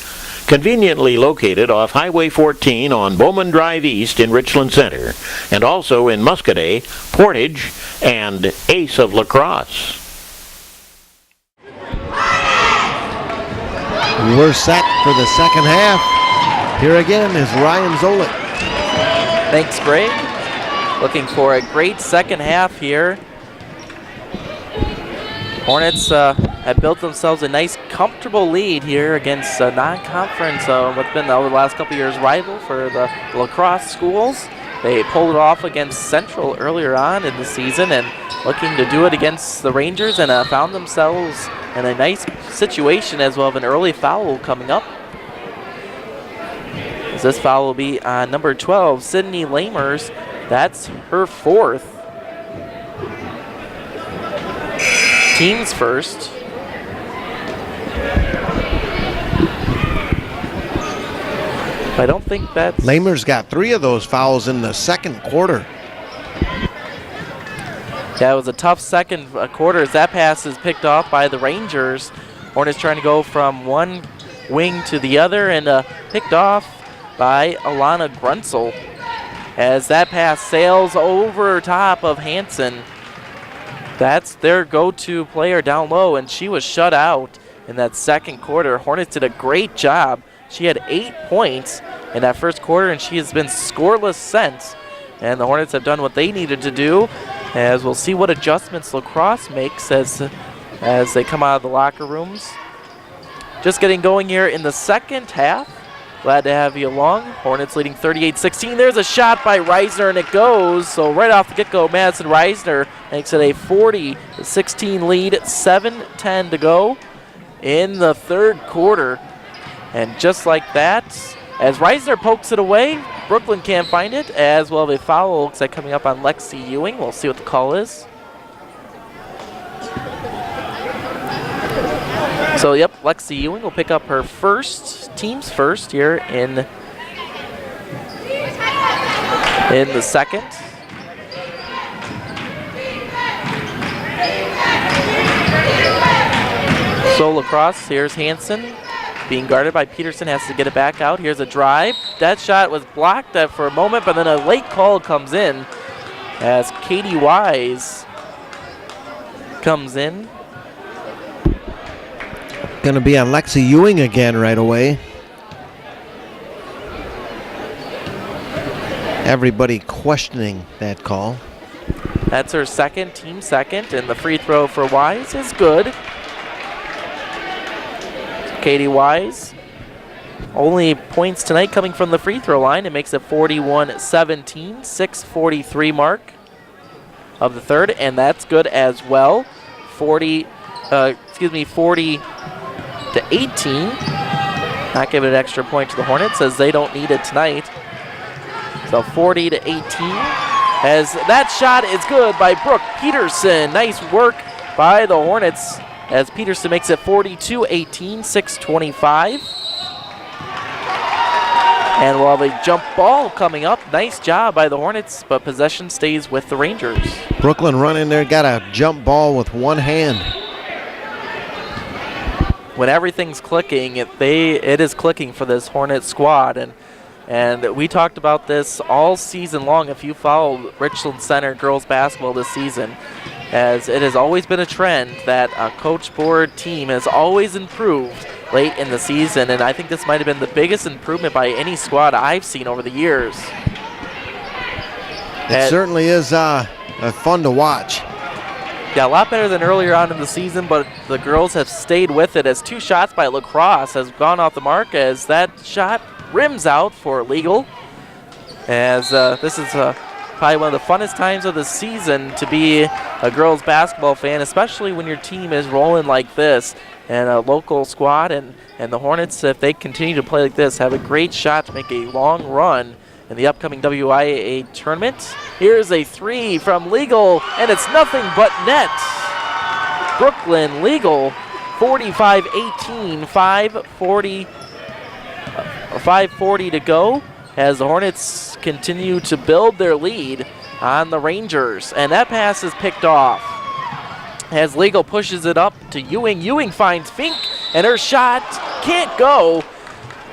Conveniently located off Highway 14 on Bowman Drive East in Richland Center, and also in Muscadet, Portage, and Ace of La Crosse. We're set for the second half. Here again is Ryan Zolik. Thanks, Greg. Looking for a great second half here. Hornets have built themselves a nice, comfortable lead here against non-conference, what's been over the last couple years rival for the La Crosse schools. They pulled it off against Central earlier on in the season, and looking to do it against the Rangers, and found themselves in a nice situation as well of an early foul coming up. This foul will be on number 12, Sydney Lamers. That's her fourth. Team's first. I don't think that's... Lamers got 3 of those fouls in the second quarter. Yeah, it was a tough second quarter as that pass is picked off by the Rangers. Hornets trying to go from one wing to the other, and picked off by Alana Grunsel as that pass sails over top of Hansen. That's their go-to player down low, and she was shut out in that second quarter. Hornets did a great job. She had 8 points in that first quarter, and she has been scoreless since. And the Hornets have done what they needed to do As we'll see what adjustments lacrosse makes as they come out of the locker rooms. Just getting going here in the second half. Glad to have you along. Hornets leading 38-16. There's a shot by Reisner, and it goes. So right off the get-go, Madison Reisner makes it a 40-16 lead. 7:10 to go in the third quarter. And just like that, as Reisner pokes it away, Brooklyn can't find it, as well as a foul looks like coming up on Lexi Ewing. We'll see what the call is. So, yep, Lexi Ewing will pick up her team's first here in the second. So lacrosse, here's Hansen being guarded by Peterson, has to get it back out. Here's a drive. That shot was blocked for a moment, but then a late call comes in as Katie Wise comes in. Going to be on Lexi Ewing again right away. Everybody questioning that call. That's her team second, and the free throw for Wise is good. Katie Wise, only points tonight coming from the free throw line. It makes it 41-17, 6:43 mark of the third, and that's good as well. 40-18. Not giving an extra point to the Hornets as they don't need it tonight. So 40-18. As that shot is good by Brooke Peterson. Nice work by the Hornets as Peterson makes it 42-18, 6:25. And we'll have a jump ball coming up. Nice job by the Hornets, but possession stays with the Rangers. Brooklyn running there, got a jump ball with one hand. When everything's clicking, it is clicking for this Hornet squad. And we talked about this all season long if you follow Richland Center girls basketball this season, as it has always been a trend that a coach board team has always improved late in the season, and I think this might have been the biggest improvement by any squad I've seen over the years. It certainly is fun to watch. Yeah, a lot better than earlier on in the season, but the girls have stayed with it as two shots by Lacrosse has gone off the mark as that shot rims out for legal. As this is probably one of the funnest times of the season to be a girls basketball fan, especially when your team is rolling like this and a local squad. And the Hornets, if they continue to play like this, have a great shot to make a long run in the upcoming WIAA tournament. Here's a three from Legal, and it's nothing but net. Brooklyn Legal, 45-18, 5:40 to go as the Hornets continue to build their lead on the Rangers. And that pass is picked off as Legal pushes it up to Ewing. Ewing finds Fink, and her shot can't go.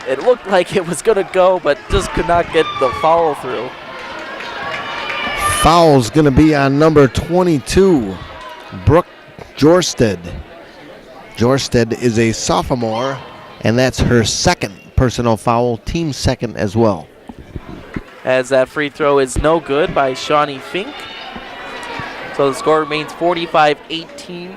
It looked like it was going to go, but just could not get the follow through. Foul's going to be on number 22, Brooke Jorsted. Jorsted is a sophomore, and that's her second personal foul, team second as well. As that free throw is no good by Shawnee Fink. So the score remains 45-18.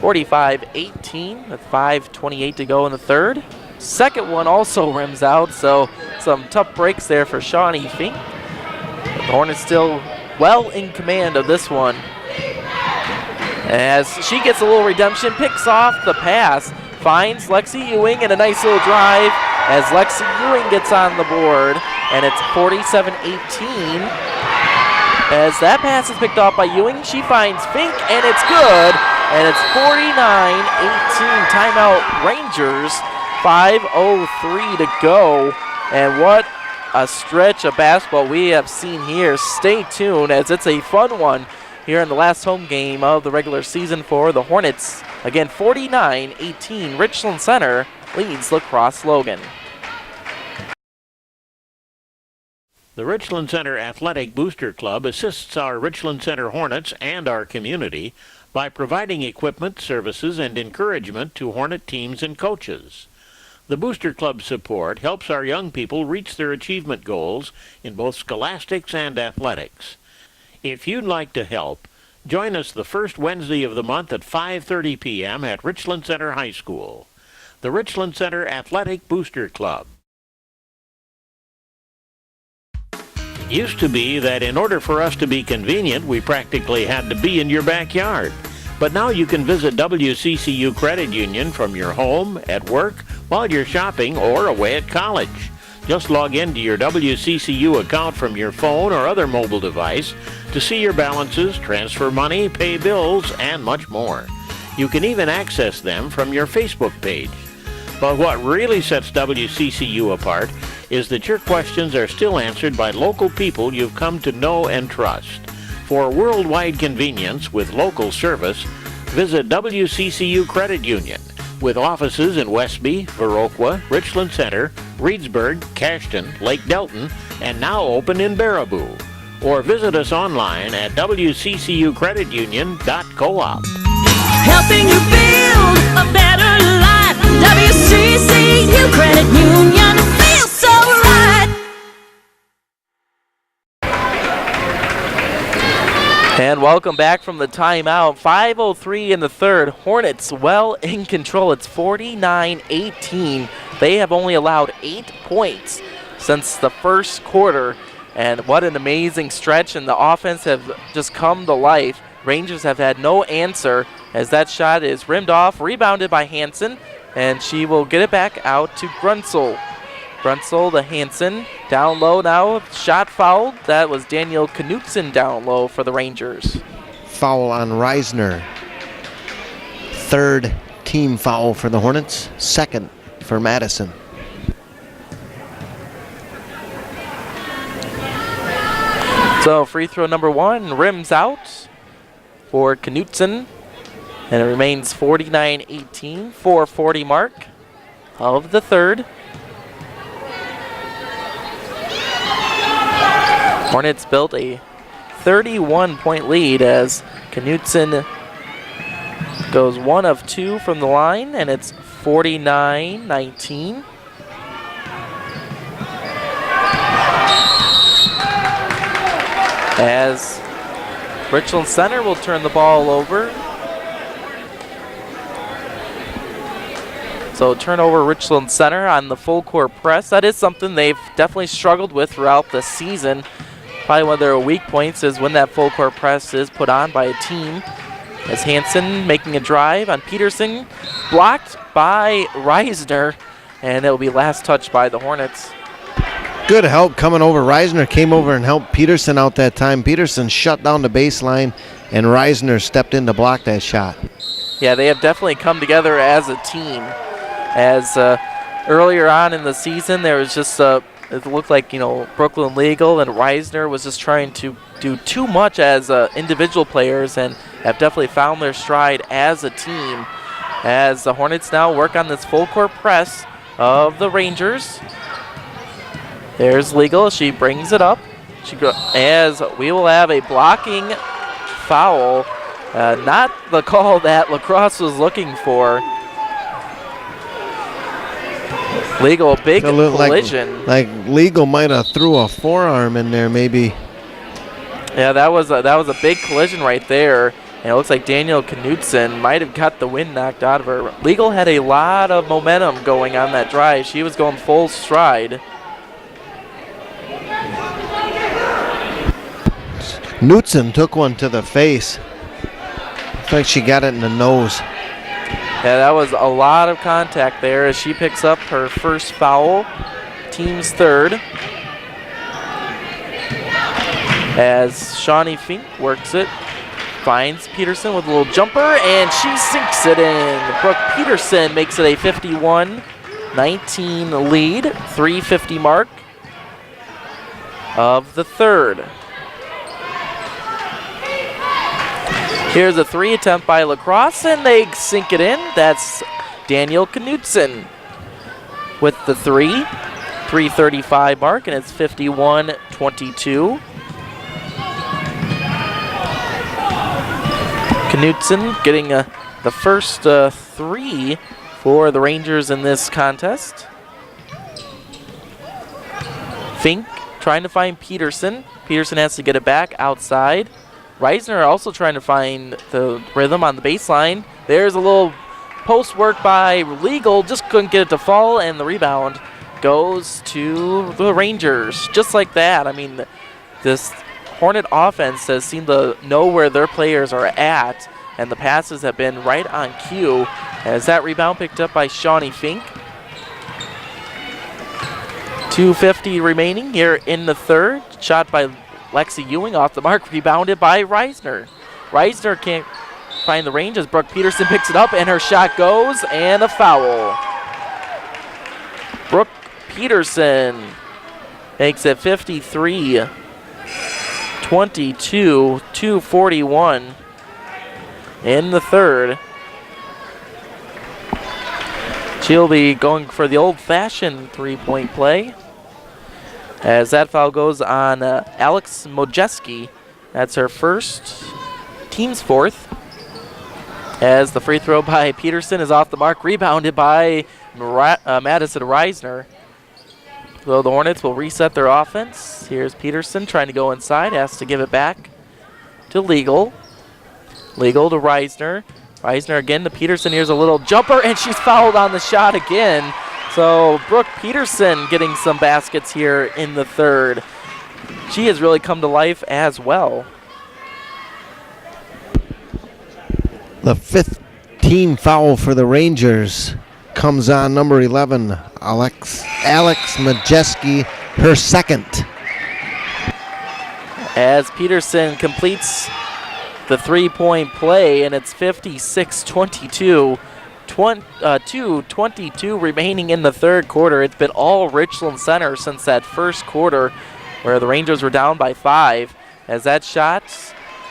45-18 with 5:28 to go in the third. Second one also rims out, so some tough breaks there for Shawnee Fink. The Hornets still well in command of this one. As she gets a little redemption, picks off the pass, finds Lexi Ewing, and a nice little drive as Lexi Ewing gets on the board, and it's 47-18. As that pass is picked off by Ewing, she finds Fink, and it's good, and it's 49-18. Timeout Rangers, 5:03 to go, and what a stretch of basketball we have seen here. Stay tuned as it's a fun one here in the last home game of the regular season for the Hornets. Again, 49-18, Richland Center leads Lacrosse Logan. The Richland Center Athletic Booster Club assists our Richland Center Hornets and our community by providing equipment, services, and encouragement to Hornet teams and coaches. The Booster Club support helps our young people reach their achievement goals in both scholastics and athletics. If you'd like to help, join us the first Wednesday of the month at 5:30 p.m. at Richland Center High School. The Richland Center Athletic Booster Club. It used to be that in order for us to be convenient, we practically had to be in your backyard. But now you can visit WCCU Credit Union from your home, at work, while you're shopping, or away at college. Just log into your WCCU account from your phone or other mobile device to see your balances, transfer money, pay bills, and much more. You can even access them from your Facebook page. But what really sets WCCU apart is that your questions are still answered by local people you've come to know and trust. For worldwide convenience with local service, visit WCCU Credit Union with offices in Westby, Viroqua, Richland Center, Reedsburg, Cashton, Lake Delton, and now open in Baraboo. Or visit us online at wccucreditunion.coop. Helping you build a better life. WCCU Credit Union feels so right. And welcome back from the timeout. 5:03 in the third. Hornets well in control. It's 49-18. They have only allowed 8 points since the first quarter. And what an amazing stretch. And the offense have just come to life. Rangers have had no answer as that shot is rimmed off, rebounded by Hansen. And she will get it back out to Grunsel. Grunsel to Hansen. Down low now. Shot fouled. That was Daniel Knutson down low for the Rangers. Foul on Reisner. Third team foul for the Hornets. Second for Madison. So free throw number 1 rims out for Knutson. And it remains 49-18, 4:40 mark of the third. Hornets built a 31-point lead as Knutson goes 1 of 2 from the line, and it's 49-19. As Richland Center will turn the ball over. So turnover Richland Center on the full court press. That is something they've definitely struggled with throughout the season. Probably one of their weak points is when that full court press is put on by a team. As Hansen making a drive on Peterson, blocked by Reisner, and it will be last touched by the Hornets. Good help coming over. Reisner came over and helped Peterson out that time. Peterson shut down the baseline, and Reisner stepped in to block that shot. Yeah, they have definitely come together as a team. As earlier on in the season, there was just it looked like, Brooklyn Legal and Reisner was just trying to do too much as individual players, and have definitely found their stride as a team. As the Hornets now work on this full court press of the Rangers. There's Legal. She brings it up. As we will have a blocking foul. Not the call that Lacrosse was looking for. Legal, big collision. Like Legal might have threw a forearm in there, maybe. Yeah, that was a big collision right there. And it looks like Daniel Knutson might have got the wind knocked out of her. Legal had a lot of momentum going on that drive. She was going full stride. Knutson took one to the face. Looks like she got it in the nose. Yeah, that was a lot of contact there as she picks up her first foul, team's third. As Shawnee Fink works it, finds Peterson with a little jumper, and she sinks it in. Brooke Peterson makes it a 51-19 lead, 3:50 mark of the third. Here's a 3 attempt by Lacrosse, and they sink it in. That's Daniel Knutson with the 3. 3:35 mark, and it's 51-22. Knutson getting the first 3 for the Rangers in this contest. Fink trying to find Peterson. Peterson has to get it back outside. Reisner also trying to find the rhythm on the baseline. There's a little post work by Legal, just couldn't get it to fall, and the rebound goes to the Rangers. Just like that. I mean, this Hornet offense has seemed to know where their players are at, and the passes have been right on cue. As that rebound picked up by Shawnee Fink. 2:50 remaining here in the third. Shot by Lexi Ewing off the mark, rebounded by Reisner. Reisner can't find the range as Brooke Peterson picks it up, and her shot goes, and a foul. Brooke Peterson makes it 53-22, 2:41 in the third. She'll be going for the old-fashioned three-point play as that foul goes on Alex Mojeski. That's her first, team's fourth. As the free throw by Peterson is off the mark, rebounded by Madison Reisner. So the Hornets will reset their offense. Here's Peterson trying to go inside, has to give it back to Legal. Legal to Reisner. Reisner again to Peterson. Here's a little jumper, and she's fouled on the shot again. So Brooke Peterson getting some baskets here in the third. She has really come to life as well. The fifth team foul for the Rangers comes on number 11, Alex Majeski, her second. As Peterson completes the three-point play, and it's 56-22. 2:22 remaining in the third quarter. It's been all Richland Center since that first quarter where the Rangers were down by 5. As that shot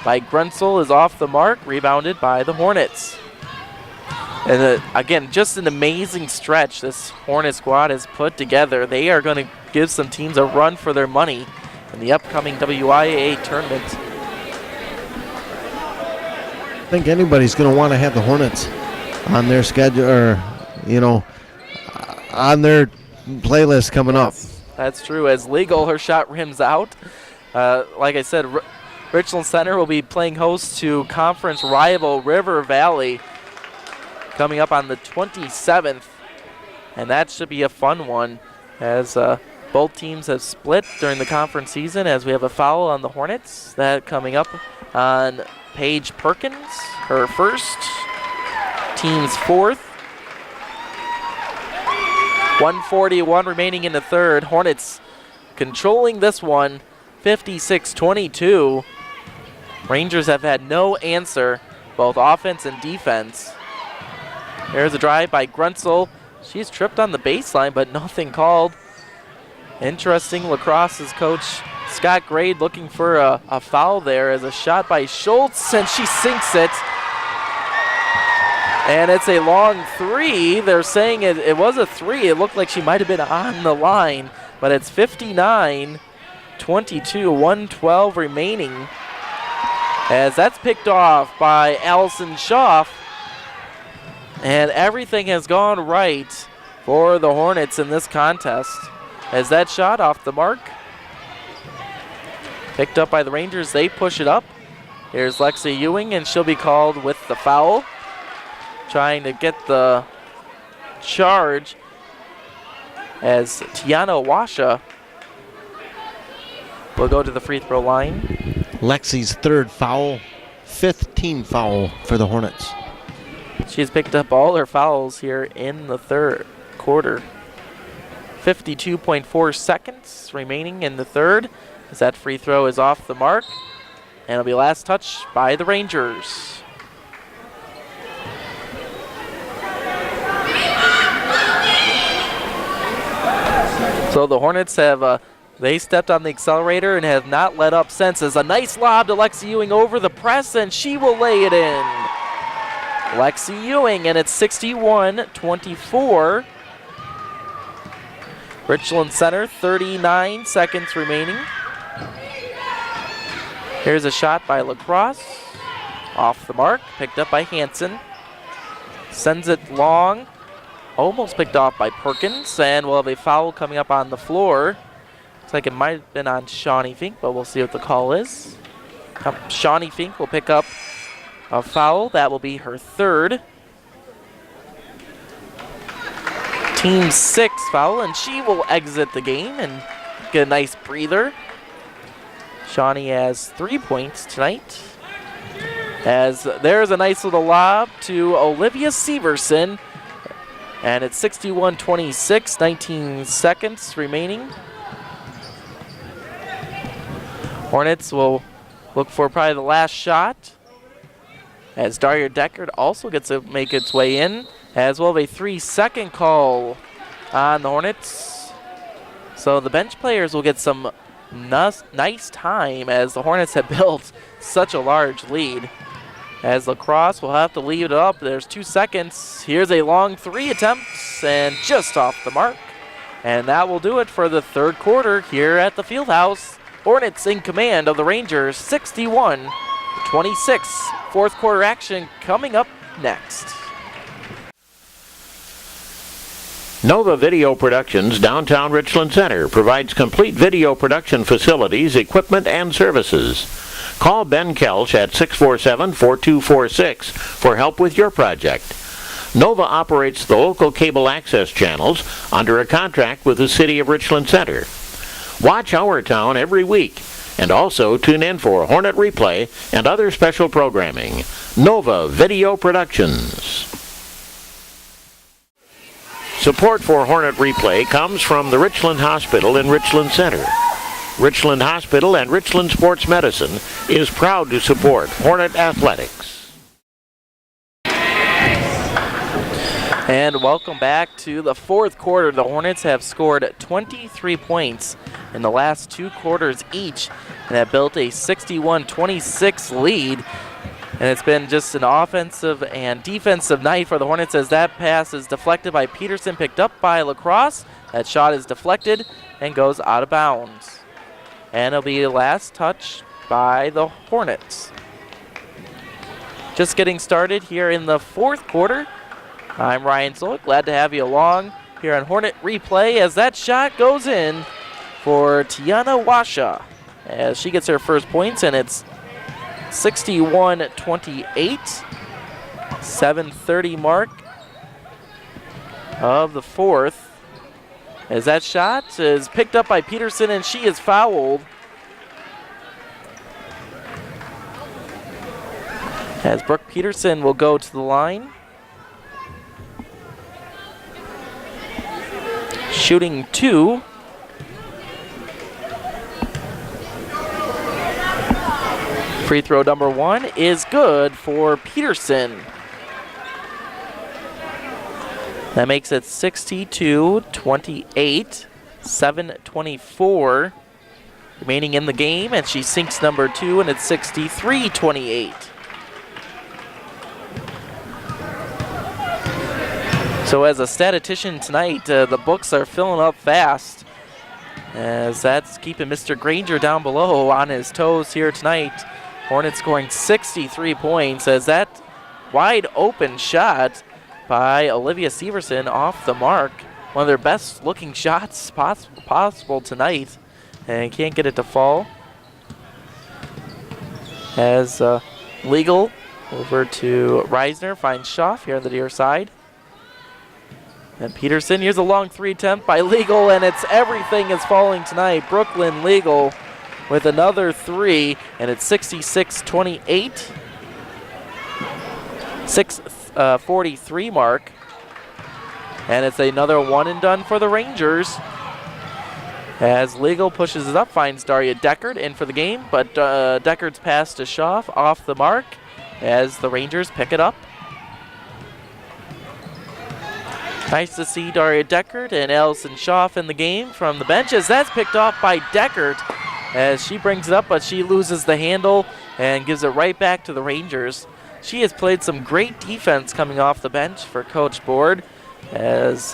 by Grunsel is off the mark, rebounded by the Hornets. And again, just an amazing stretch this Hornet squad has put together. They are going to give some teams a run for their money in the upcoming WIAA tournament. I think anybody's going to want to have the Hornets on their schedule, or, on their playlist coming up. That's true. As Legal, her shot rims out. Like I said, Richland Center will be playing host to conference rival River Valley coming up on the 27th, and that should be a fun one as both teams have split during the conference season. As we have a foul on the Hornets, that coming up on Paige Perkins, her first, team's fourth. 1:41 remaining in the third. Hornets controlling this one, 56-22. Rangers have had no answer, both offense and defense. There's a drive by Grunsel. She's tripped on the baseline, but nothing called. Interesting, Lacrosse's coach Scott Grade looking for a foul there as a shot by Schultz, and she sinks it. And it's a long three. They're saying it was a three. It looked like she might have been on the line, but it's 59-22, 1:12 remaining. As that's picked off by Allison Schaff. And everything has gone right for the Hornets in this contest. As that shot off the mark, picked up by the Rangers, they push it up. Here's Lexi Ewing, and she'll be called with the foul. Trying to get the charge as Tiana Washa will go to the free throw line. Lexi's third foul, fifth team foul for the Hornets. She's picked up all her fouls here in the third quarter. 52.4 seconds remaining in the third as that free throw is off the mark. And it'll be last touch by the Rangers. So the Hornets have, they stepped on the accelerator and have not let up since. As a nice lob to Lexi Ewing over the press, and she will lay it in. Lexi Ewing, and it's 61-24. Richland Center, 39 seconds remaining. Here's a shot by Lacrosse. Off the mark, picked up by Hansen. Sends it long. Almost picked off by Perkins, and we'll have a foul coming up on the floor Looks like it might have been on Shawnee Fink, but we'll see what the call is. Shawnee Fink will pick up a foul. That will be her third. Team 6 foul, and she will exit the game and get a nice breather. Shawnee has 3 points tonight. As there's a nice little lob to Olivia Severson. And it's 61-26, 19 seconds remaining. Hornets will look for probably the last shot. As Daria Deckard also gets to make its way in. As well as a 3-second call on the Hornets. So the bench players will get some nice time as the Hornets have built such a large lead. As Lacrosse will have to leave it up. There's 2 seconds. Here's a long 3 attempts and just off the mark. And that will do it for the third quarter here at the Fieldhouse. Hornets in command of the Rangers, 61-26. Fourth quarter action coming up next. Nova Video Productions, downtown Richland Center, provides complete video production facilities, equipment, and services. Call Ben Kelch at 647-4246 for help with your project. Nova operates the local cable access channels under a contract with the City of Richland Center. Watch Our Town every week, and also tune in for Hornet Replay and other special programming. Nova Video Productions. Support for Hornet Replay comes from the Richland Hospital in Richland Center. Richland Hospital and Richland Sports Medicine is proud to support Hornet Athletics. And welcome back to the fourth quarter. The Hornets have scored 23 points in the last 2 quarters each and have built a 61-26 lead. And it's been just an offensive and defensive night for the Hornets as that pass is deflected by Peterson, picked up by Lacrosse. That shot is deflected and goes out of bounds. And it'll be the last touch by the Hornets. Just getting started here in the fourth quarter. I'm Ryan Zolik, glad to have you along here on Hornet Replay as that shot goes in for Tiana Washa as she gets her first points, and it's 61-28, 7:30 mark of the fourth. As that shot is picked up by Peterson and she is fouled. As Brooke Peterson will go to the line. Shooting 2. Free throw number 1 is good for Peterson. That makes it 62-28, 7:24 remaining in the game, and she sinks number 2, and it's 63-28. So as a statistician tonight, the books are filling up fast, as that's keeping Mr. Granger down below on his toes here tonight. Hornets scoring 63 points as that wide open shot by Olivia Severson off the mark. One of their best looking shots possible tonight, and can't get it to fall. As Legal over to Reisner, finds Schaff here on the near side. And Peterson, here's a long 3 attempt by Legal, and it's everything is falling tonight. Brooklyn Legal with another 3, and it's 66-28. 6:43 mark. And it's another one and done for the Rangers. As Legal pushes it up, finds Daria Deckard in for the game, but Deckard's pass to Schaff off the mark as the Rangers pick it up. Nice to see Daria Deckard and Allison Schaff in the game from the bench as that's picked off by Deckard as she brings it up, but she loses the handle and gives it right back to the Rangers. She has played some great defense coming off the bench for Coach Board as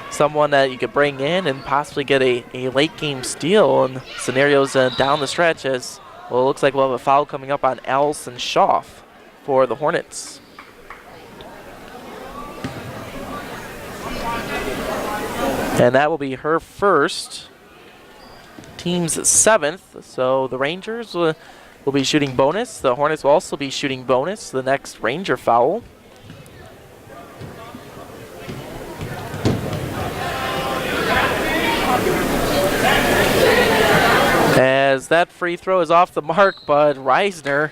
someone that you could bring in and possibly get a late game steal in scenarios down the stretch as, well, it looks like we'll have a foul coming up on Allison Schaff for the Hornets. And that will be her first. team's 7th. So the Rangers will be shooting bonus. The Hornets will also be shooting bonus. The next Ranger foul. As that free throw is off the mark, but Reisner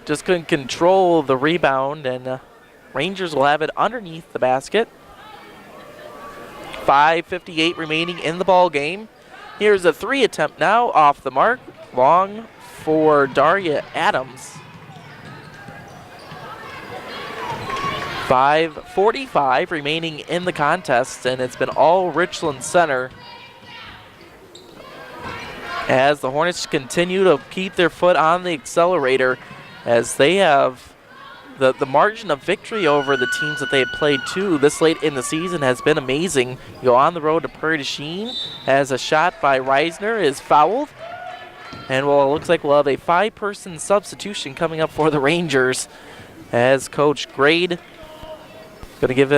just couldn't control the rebound, and Rangers will have it underneath the basket. 5:58 remaining in the ball game. Here's a 3 attempt now off the mark. Long for Daria Adams. 5:45 remaining in the contest, and it's been all Richland Center as the Hornets continue to keep their foot on the accelerator, as they have the margin of victory over the teams that they have played too this late in the season has been amazing. You go on the road to Prairie du Chien as a shot by Reisner is fouled. And well, it looks like we'll have a 5-person substitution coming up for the Rangers, as Coach Grade going to give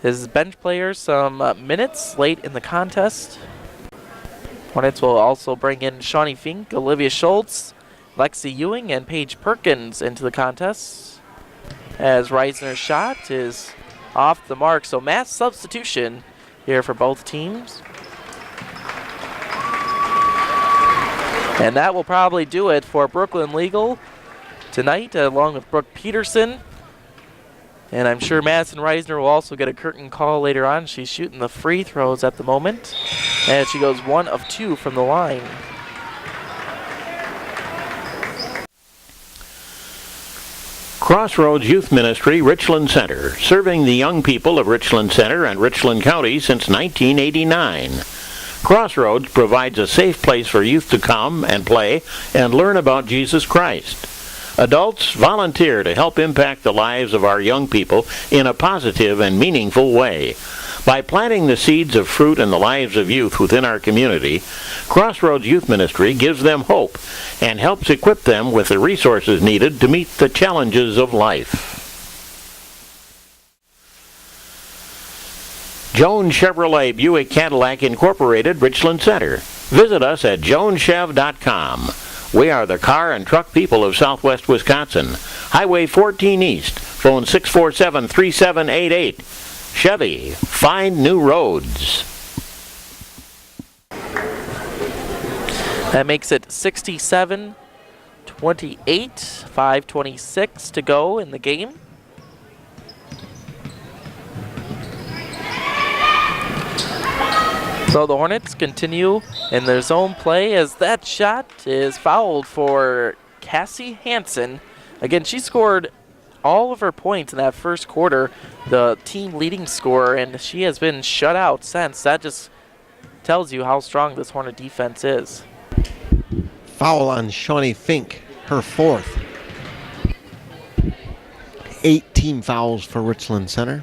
his bench players some minutes late in the contest. Hornets will also bring in Shawnee Fink, Olivia Schultz, Lexi Ewing, and Paige Perkins into the contest, as Reisner's shot is off the mark. So mass substitution here for both teams. And that will probably do it for Brooklyn Legal tonight, along with Brooke Peterson. And I'm sure Madison Reisner will also get a curtain call later on. She's shooting the free throws at the moment, and she goes 1 of 2 from the line. Crossroads Youth Ministry, Richland Center, serving the young people of Richland Center and Richland County since 1989. Crossroads provides a safe place for youth to come and play and learn about Jesus Christ. Adults volunteer to help impact the lives of our young people in a positive and meaningful way. By planting the seeds of fruit in the lives of youth within our community, Crossroads Youth Ministry gives them hope and helps equip them with the resources needed to meet the challenges of life. Jones Chevrolet Buick Cadillac Incorporated, Richland Center. Visit us at joneschev.com. We are the car and truck people of Southwest Wisconsin. Highway 14 East, phone 647-3788. Chevy, find new roads. That makes it 67-28, 5:26 to go in the game. So the Hornets continue in their zone play, as that shot is fouled for Cassie Hansen. Again, she scored all of her points in that first quarter, the team leading scorer, and she has been shut out since. That just tells you how strong this Hornet defense is. Foul on Shawnee Fink, her 4th. 8 team fouls for Richland Center.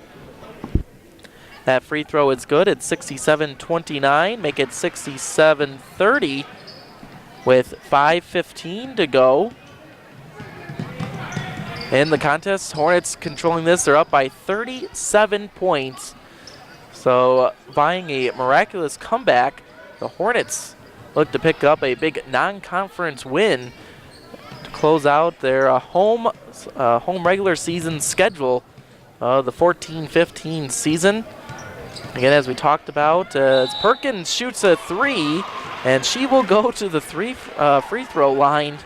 That free throw is good. It's 67-29. Make it 67-30 with 5:15 to go in the contest. Hornets controlling this. They're up by 37 points. So vying a miraculous comeback, the Hornets look to pick up a big non-conference win to close out their home regular season schedule, the 14-15 season. Again, as we talked about, as Perkins shoots a 3, and she will go to the free throw line.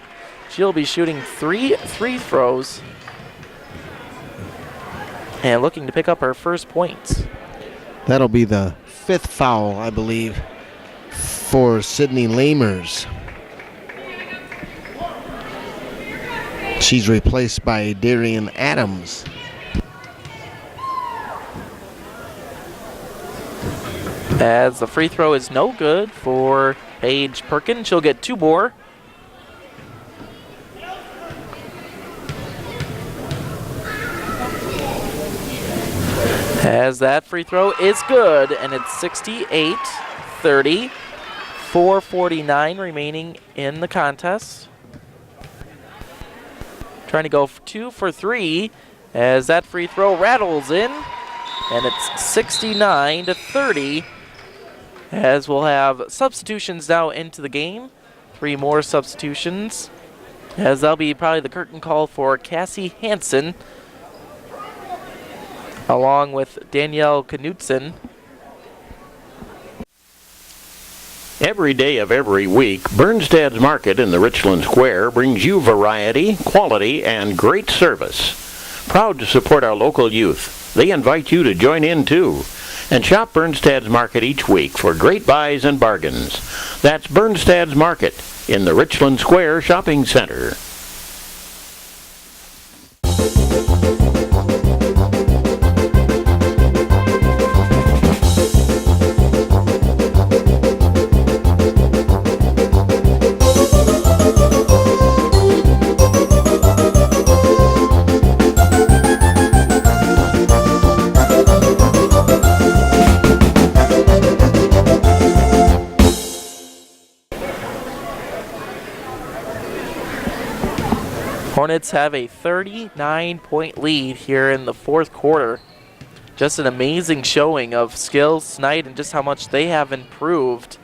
She'll be shooting 3 free throws and looking to pick up her first points. That'll be the 5th foul, I believe, for Sydney Lamers. She's replaced by Darian Adams. As the free throw is no good for Paige Perkins. She'll get 2 more. As that free throw is good, and it's 68-30. 4:49 remaining in the contest. Trying to go 2 for 3 as that free throw rattles in, and it's 69-30. as we'll have substitutions now into the game. 3 more substitutions, as that'll be probably the curtain call for Cassie Hansen, along with Danielle Knutson. Every day of every week, Bernstad's Market in the Richland Square brings you variety, quality, and great service. Proud to support our local youth, they invite you to join in too. And shop Bernstad's Market each week for great buys and bargains. That's Bernstad's Market in the Richland Square Shopping Center. Hornets have a 39-point lead here in the 4th quarter. Just an amazing showing of skills tonight and just how much they have improved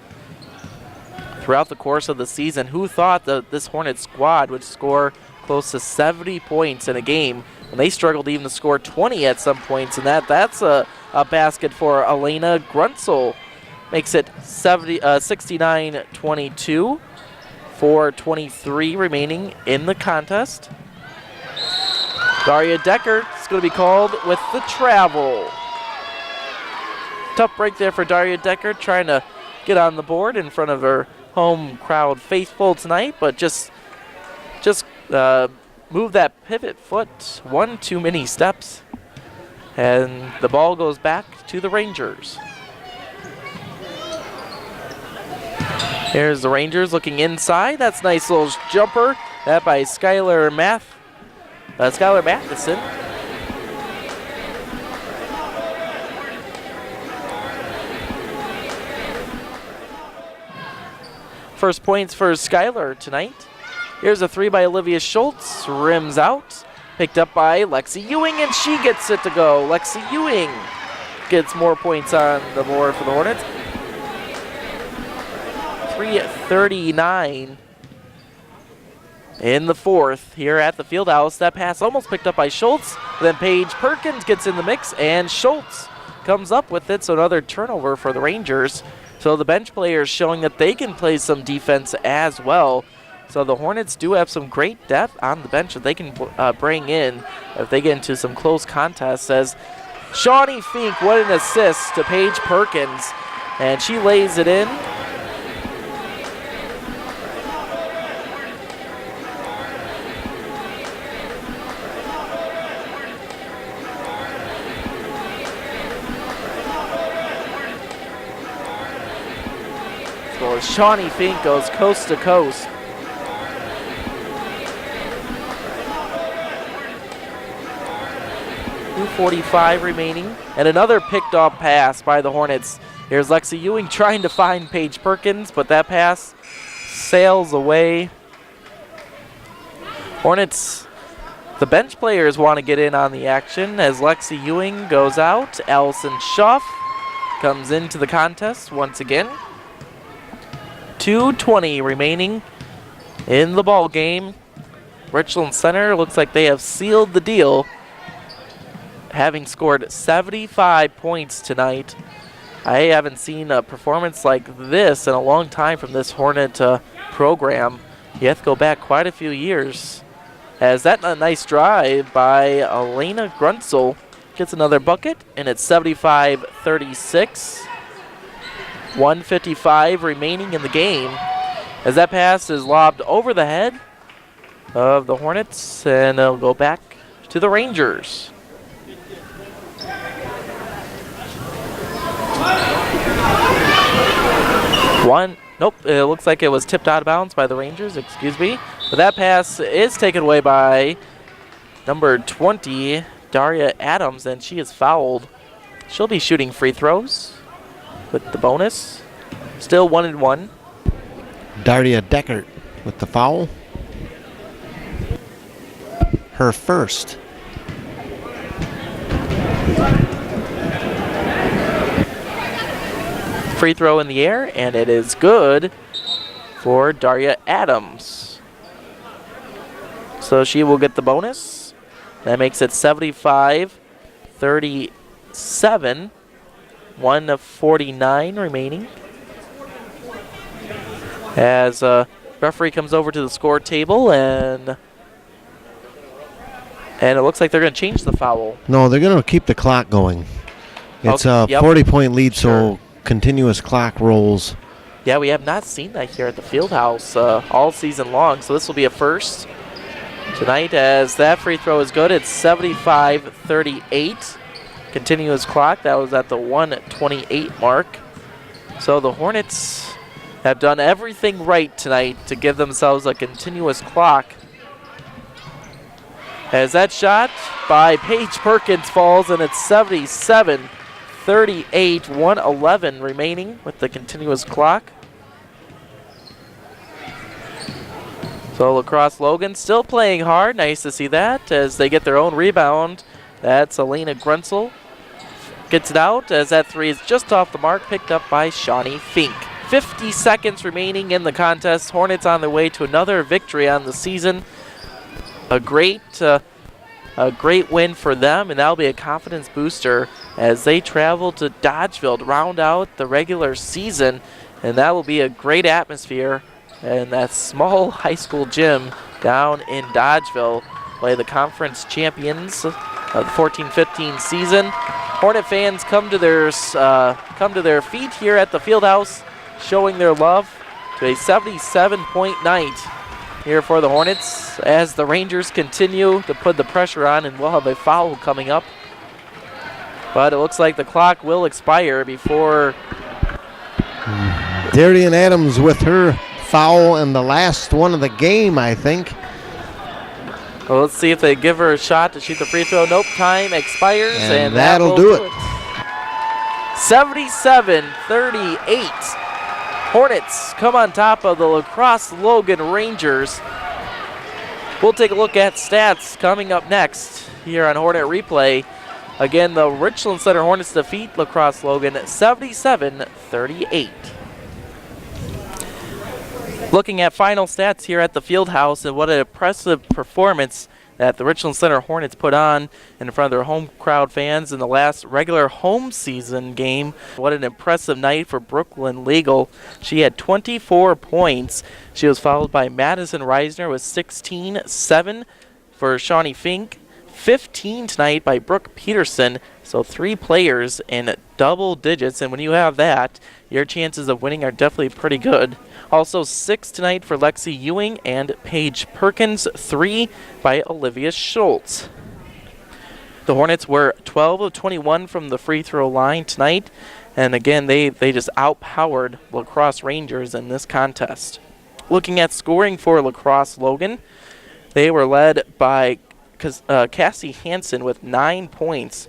throughout the course of the season. Who thought that this Hornets squad would score close to 70 points in a game when they struggled even to score 20 at some points, and that's a basket for Elena Gruntzel. Makes it 69-22. 4:23 remaining in the contest. Daria Decker is going to be called with the travel. Tough break there for Daria Decker, trying to get on the board in front of her home crowd faithful tonight, but just move that pivot foot one too many steps, and the ball goes back to the Rangers. Here's the Rangers looking inside. That's a nice little jumper. That by Skylar Matheson. First points for Skylar tonight. Here's a 3 by Olivia Schultz. Rims out. Picked up by Lexi Ewing, and she gets it to go. Lexi Ewing gets more points on the board for the Hornets. 3:39 in the 4th here at the Fieldhouse. That pass almost picked up by Schultz. Then Paige Perkins gets in the mix, and Schultz comes up with it. So another turnover for the Rangers. So the bench players showing that they can play some defense as well. So the Hornets do have some great depth on the bench that they can bring in if they get into some close contests. As Shawnee Fink, what an assist to Paige Perkins, and she lays it in. So Shawnee Fink goes coast to coast. .245 remaining, and another picked off pass by the Hornets. Here's Lexi Ewing trying to find Paige Perkins, but that pass sails away. Hornets, the bench players want to get in on the action as Lexi Ewing goes out. Allison Schuff comes into the contest once again. 2:20 remaining in the ball game. Richland Center looks like they have sealed the deal, having scored 75 points tonight. I haven't seen a performance like this in a long time from this Hornet program. You have to go back quite a few years. As that a nice drive by Elena Gruntzel gets another bucket, and it's 75-36. 1:55 remaining in the game, as that pass is lobbed over the head of the Hornets, and it'll go back to the Rangers. It looks like it was tipped out of bounds by the Rangers, excuse me. But that pass is taken away by number 20, Daria Adams, and she is fouled. She'll be shooting free throws with the bonus. Still 1-1. Daria Deckert with the foul. Her first. Free throw in the air, and it is good for Daria Adams. So she will get the bonus. That makes it 75-37. 1:49 remaining. As referee comes over to the score table, and it looks like they're going to change the foul. No, they're going to keep the clock going. It's a 40-point lead, so continuous clock rolls. Yeah, we have not seen that here at the Fieldhouse all season long, so this will be a first tonight as that free throw is good. It's 75-38. Continuous clock, that was at the 1:28 mark. So the Hornets have done everything right tonight to give themselves a continuous clock. As that shot by Paige Perkins falls, and it's 77-38, 1:11 remaining with the continuous clock. So LaCrosse-Logan still playing hard. Nice to see that as they get their own rebound. That's Elena Grunzel. Gets it out as that three is just off the mark, picked up by Shawnee Fink. 50 seconds remaining in the contest. Hornets on their way to another victory on the season. A great win for them, and that'll be a confidence booster as they travel to Dodgeville to round out the regular season, and that will be a great atmosphere in that small high school gym down in Dodgeville. Play the conference champions of the 14-15 season. Hornet fans come to their feet here at the Fieldhouse, showing their love to a 77-point night here for the Hornets as the Rangers continue to put the pressure on, and we'll have a foul coming up. But it looks like the clock will expire before Darian Adams with her foul and the last one of the game, I think. Well, let's see if they give her a shot to shoot the free throw. Nope, time expires, and that'll do it. 77-38. Hornets come on top of the LaCrosse-Logan Rangers. We'll take a look at stats coming up next here on Hornet Replay. Again, the Richland Center Hornets defeat LaCrosse-Logan 77-38. Looking at final stats here at the Fieldhouse, and what an impressive performance that the Richland Center Hornets put on in front of their home crowd fans in the last regular home season game. What an impressive night for Brooklyn Legal. She had 24 points. She was followed by Madison Reisner with 16, 7 for Shawnee Fink, 15 tonight by Brooke Peterson. So 3 players in double digits, and when you have that, your chances of winning are definitely pretty good. Also 6 tonight for Lexi Ewing and Paige Perkins, 3 by Olivia Schultz. The Hornets were 12 of 21 from the free throw line tonight, and again, they just outpowered LaCrosse Rangers in this contest. Looking at scoring for LaCrosse-Logan, they were led by Cassie Hansen with 9 points.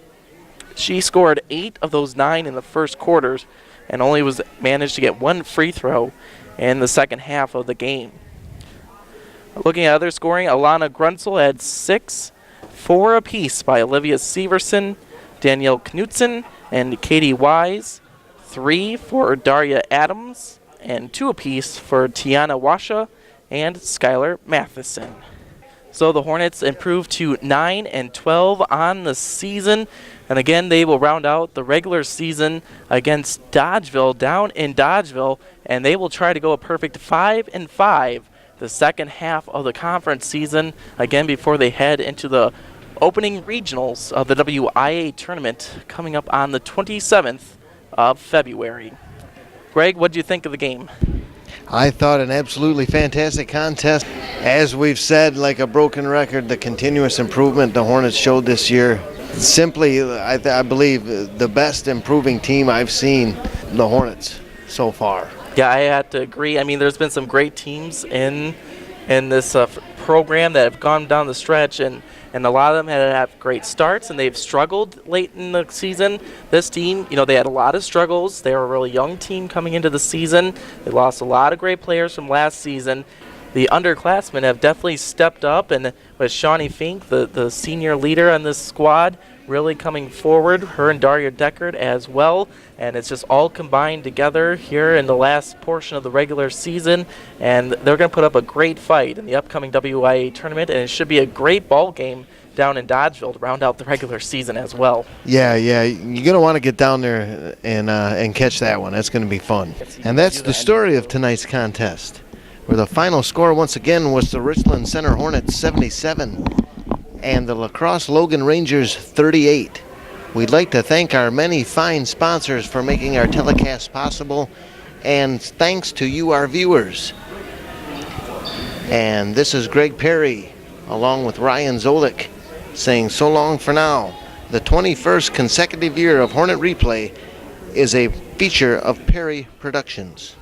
She scored 8 of those 9 in the first quarters and only managed to get 1 free throw in the second half of the game. Looking at other scoring, Alana Grunzel had 6, 4 apiece by Olivia Severson, Danielle Knutson, and Katie Wise, 3 for Daria Adams, and 2 apiece for Tiana Washa and Skylar Matheson. So the Hornets improved to 9-12 on the season. And again, they will round out the regular season against Dodgeville down in Dodgeville, and they will try to go a perfect 5-5 the second half of the conference season, again before they head into the opening regionals of the WIA tournament coming up on the 27th of February. Greg, what did you think of the game? I thought an absolutely fantastic contest. As we've said, like a broken record, the continuous improvement the Hornets showed this year. Simply, I believe, the best improving team I've seen, the Hornets, so far. Yeah, I have to agree. I mean, there's been some great teams in this program that have gone down the stretch, and a lot of them have great starts, and they've struggled late in the season. This team, they had a lot of struggles. They were a really young team coming into the season. They lost a lot of great players from last season. the underclassmen have definitely stepped up, and with Shawnee Fink, the senior leader on this squad, really coming forward, her and Daria Deckard as well, and it's just all combined together here in the last portion of the regular season, and they're going to put up a great fight in the upcoming WIA tournament, and it should be a great ball game down in Dodgeville to round out the regular season as well. Yeah, you're going to want to get down there and catch that one. That's going to be fun. And that's the story of tonight's contest, where the final score once again was the Richland Center Hornets 77 and the La Crosse Logan Rangers 38. We'd like to thank our many fine sponsors for making our telecast possible, and thanks to you, our viewers. And this is Greg Perry, along with Ryan Zolik, saying so long for now. The 21st consecutive year of Hornet Replay is a feature of Perry Productions.